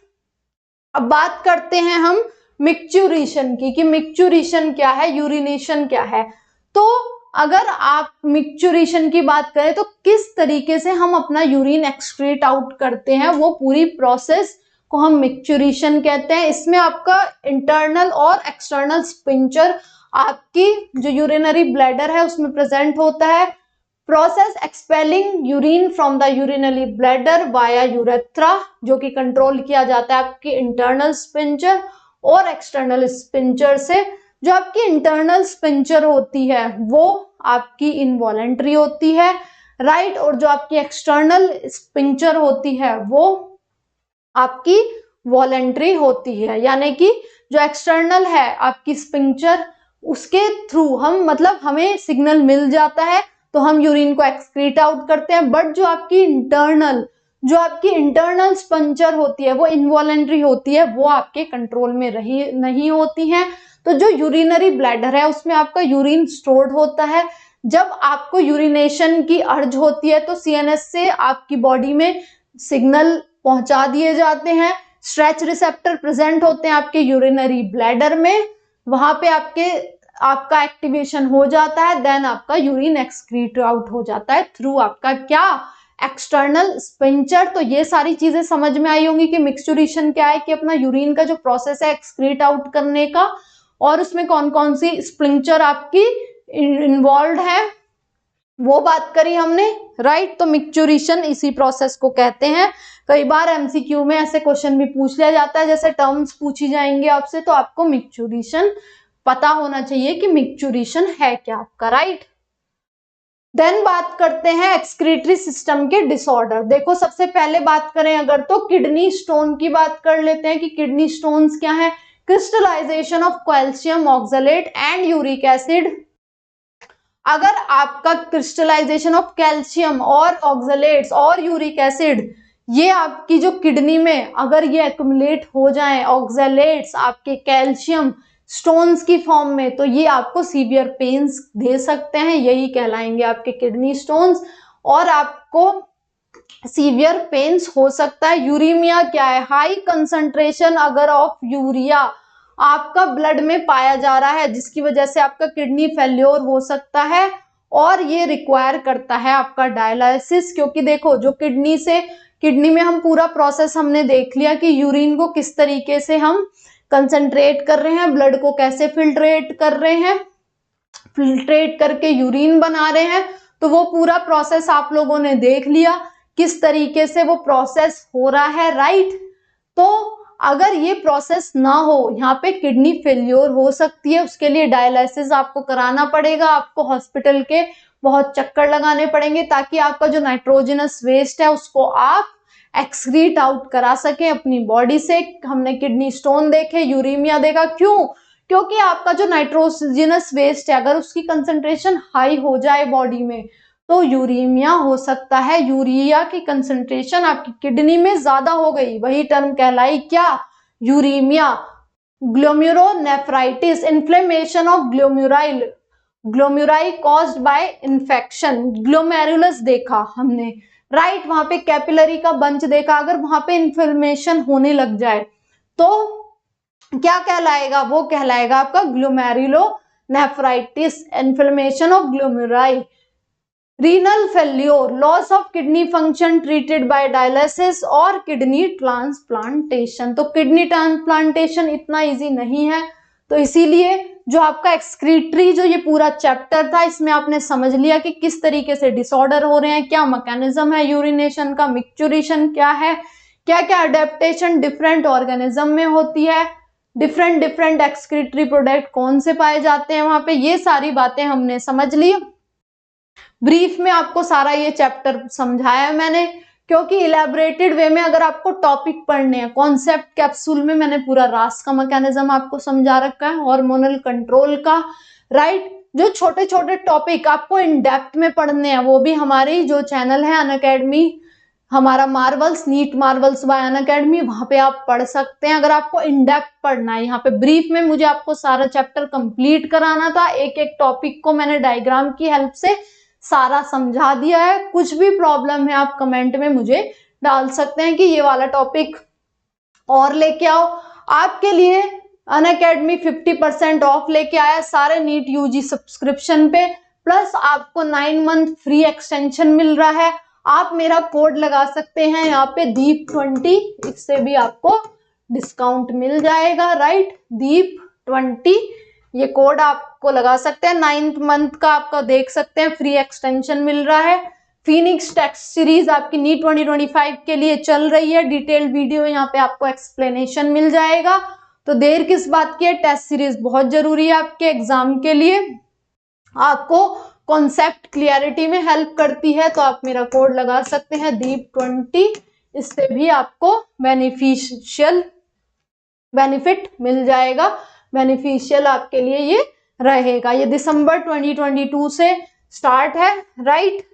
अब बात करते हैं हम मिक्चुरेशन की, कि मिक्चुरेशन क्या है, यूरिनेशन क्या है। तो अगर आप मिक्चुरेशन की बात करें तो किस तरीके से हम अपना यूरिन एक्सक्रीट आउट करते हैं, वो पूरी प्रोसेस को हम मिक्चुरेशन कहते हैं। इसमें आपका इंटरनल और एक्सटर्नल स्पिंचर, आपकी जो यूरिनरी ब्लैडर है उसमें प्रेजेंट होता है। Process expelling urine from the urinary bladder via urethra, जो कि कंट्रोल किया जाता है आपकी इंटरनल स्पिंचर और एक्सटर्नल स्पिंचर से। जो आपकी इंटरनल स्पिंचर होती है वो आपकी इनवॉलेंट्री होती है, राइट, और जो आपकी एक्सटर्नल स्पिंचर होती है वो आपकी वॉलेंट्री होती है। यानी कि जो एक्सटर्नल है आपकी स्पिंचर, उसके थ्रू हम मतलब हमें सिग्नल मिल जाता है तो हम यूरिन को एक्सक्रीट आउट करते हैं। बट जो आपकी इंटरनल स्पिंचर होती है वो इनवॉलेंट्री होती है, वो आपके कंट्रोल में नहीं होती है। तो जो यूरिनरी ब्लैडर है उसमें आपका यूरिन स्टोर्ड होता है। जब आपको यूरिनेशन की अर्ज होती है तो सीएनएस से आपकी बॉडी में सिग्नल पहुंचा दिए जाते हैं। स्ट्रेच रिसेप्टर प्रेजेंट होते हैं आपके यूरिनरी ब्लैडर में, वहां पे आपका एक्टिवेशन हो जाता है, देन आपका यूरिन एक्सक्रीट आउट हो जाता है थ्रू आपका क्या, एक्सटर्नल स्पिंचर। तो ये सारी चीजें समझ में आई होंगी कि मिक्सचुरेशन क्या है, कि अपना यूरिन का जो प्रोसेस है एक्सक्रीट आउट करने का, और उसमें कौन कौन सी स्पिंचर आपकी इन्वॉल्व है वो बात करी हमने, राइट। तो मिक्सचुरेशन इसी प्रोसेस को कहते हैं। कई बार एमसीक्यू में ऐसे क्वेश्चन भी पूछ लिया जाता है, जैसे टर्म्स पूछी जाएंगे आपसे, तो आपको मिक्सचुरेशन पता होना चाहिए कि मिक्सचुरेशन है क्या आपका, राइट। देन बात करते हैं एक्सक्रीटरी सिस्टम के डिसऑर्डर। देखो सबसे पहले बात करें अगर तो किडनी स्टोन की बात कर लेते हैं कि किडनी स्टोन्स क्या है। Crystallization of calcium oxalate and uric acid. अगर आपका क्रिस्टलाइजेशन ऑफ कैल्शियम और ऑक्सलेट्स और यूरिक एसिड, ये आपकी जो किडनी में अगर ये एक्युमुलेट हो जाए, ऑक्सलेट्स आपके कैल्शियम स्टोन्स की फॉर्म में, तो ये आपको सीवियर पेन्स दे सकते हैं, यही कहलाएंगे आपके किडनी स्टोन्स, और आपको सीवियर पेन्स हो सकता है। यूरीमिया क्या है, हाई कंसंट्रेशन अगर ऑफ यूरिया आपका ब्लड में पाया जा रहा है, जिसकी वजह से आपका किडनी फेल्योर हो सकता है, और ये रिक्वायर करता है आपका डायलिसिस। क्योंकि देखो जो किडनी में हम पूरा प्रोसेस हमने देख लिया कि यूरिन को किस तरीके से हम कंसंट्रेट कर रहे हैं, ब्लड को कैसे फिल्ट्रेट कर रहे हैं, फिल्ट्रेट करके यूरिन बना रहे हैं, तो वो पूरा प्रोसेस आप लोगों ने देख लिया किस तरीके से वो प्रोसेस हो रहा है, राइट। तो अगर ये प्रोसेस ना हो, यहाँ पे किडनी फेल्योर हो सकती है, उसके लिए डायलिसिस आपको कराना पड़ेगा, आपको हॉस्पिटल के बहुत चक्कर लगाने पड़ेंगे ताकि आपका जो नाइट्रोजनस वेस्ट है उसको आप एक्सक्रीट आउट करा सकें अपनी बॉडी से। हमने किडनी स्टोन देखे, यूरीमिया देखा, क्यों? क्योंकि आपका जो नाइट्रोजनस वेस्ट है अगर उसकी कंसंट्रेशन हाई हो जाए बॉडी में तो यूरीमिया हो सकता है। यूरिया की कंसंट्रेशन आपकी किडनी में ज्यादा हो गई, वही टर्म कहलाई क्या, uraemia. Glomerulonephritis, inflammation of glomeruli caused by infection. Glomerulus देखा हमने, राइट, वहां पे कैपिलरी का बंच देखा, अगर वहां पे इन्फ्लेमेशन होने लग जाए तो क्या कहलाएगा, वो कहलाएगा आपका glomerulonephritis, inflammation of glomeruli. Renal failure, loss of kidney function treated by dialysis और किडनी ट्रांसप्लांटेशन। तो किडनी ट्रांसप्लांटेशन इतना इजी नहीं है, तो इसीलिए जो आपका एक्सक्रीटरी जो ये पूरा चैप्टर था इसमें आपने समझ लिया कि किस तरीके से डिसऑर्डर हो रहे हैं, क्या मैकेनिज्म है यूरिनेशन का, मिक्सचुरेशन क्या है, क्या क्या अडेप्टेशन डिफरेंट ऑर्गेनिज्म में होती है, डिफरेंट एक्सक्रीटरी प्रोडक्ट कौन से पाए जाते हैं वहां पे, ये सारी बातें हमने समझ ली। ब्रीफ में आपको सारा ये चैप्टर समझाया मैंने, क्योंकि इलेबोरेटेड वे में अगर आपको टॉपिक पढ़ने हैं, कॉन्सेप्ट कैप्सूल में मैंने पूरा रास का मैकेनिज्म आपको समझा रखा है, हार्मोनल कंट्रोल का, राइट। जो छोटे छोटे टॉपिक आपको इन डेप्थ में पढ़ने हैं वो भी हमारी जो चैनल है अनअकैडमी, हमारा Marvels, NEET Marvels by Unacademy, वहां पे आप पढ़ सकते हैं अगर आपको इन डेप्थ पढ़ना है। यहाँ पे ब्रीफ में मुझे आपको सारा चैप्टर कंप्लीट कराना था, एक एक टॉपिक को मैंने डायग्राम की हेल्प से सारा समझा दिया है। कुछ भी प्रॉब्लम है आप कमेंट में मुझे डाल सकते हैं कि ये वाला टॉपिक और लेके आओ। आपके लिए अनअकैडमी 50% ऑफ लेके आया सारे नीट यूजी सब्सक्रिप्शन पे, प्लस आपको 9 मंथ फ्री एक्सटेंशन मिल रहा है। आप मेरा कोड लगा सकते हैं यहाँ पे दीप20, इससे भी आपको डिस्काउंट मिल जाएगा, राइट, दीप20 ये कोड आपको लगा सकते हैं। 9th मंथ का आपका देख सकते हैं फ्री एक्सटेंशन मिल रहा है। फिनिक्स टेस्ट सीरीज आपकी नीट 2025 के लिए चल रही है। डिटेल वीडियो यहाँ पे आपको एक्सप्लेनेशन मिल जाएगा। तो देर किस बात की है, टेस्ट सीरीज बहुत जरूरी है आपके एग्जाम के लिए, आपको कॉन्सेप्ट क्लियरिटी में हेल्प करती है। तो आप मेरा कोड लगा सकते हैं दीप20, इससे भी आपको बेनिफिट मिल जाएगा, बेनिफिशियल आपके लिए ये रहेगा। ये दिसंबर 2022 से स्टार्ट है, राइट,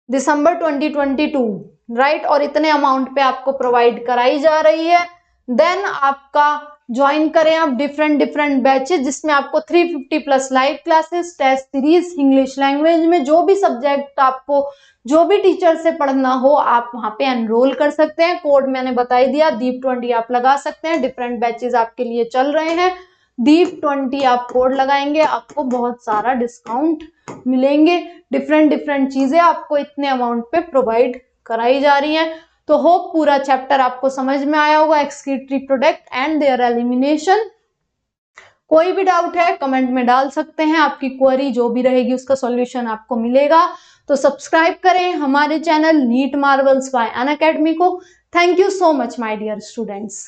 दिसंबर 2022, राइट, और इतने अमाउंट पे आपको प्रोवाइड कराई जा रही है। देन आपका ज्वाइन करें आप डिफरेंट बैचेस, जिसमें आपको 350 plus live classes, test series, English language में जो भी सब्जेक्ट आपको जो भी टीचर से पढ़ना हो आप वहां पे एनरोल कर सकते हैं। कोड मैंने बता ही दिया, दीप20 आप लगा सकते हैं। डिफरेंट बैचेस आपके लिए चल रहे हैं, दीप20 आप कोड लगाएंगे, आपको बहुत सारा डिस्काउंट मिलेंगे। डिफरेंट चीजें आपको इतने अमाउंट पे प्रोवाइड कराई जा रही हैं। तो होप पूरा चैप्टर आपको समझ में आया होगा, excretory product and there elimination. कोई भी डाउट है कमेंट में डाल सकते हैं, आपकी क्वेरी जो भी रहेगी उसका सॉल्यूशन आपको मिलेगा। तो सब्सक्राइब करें हमारे channel NEET Marvels by Unacademy को। Thank you so much my dear students.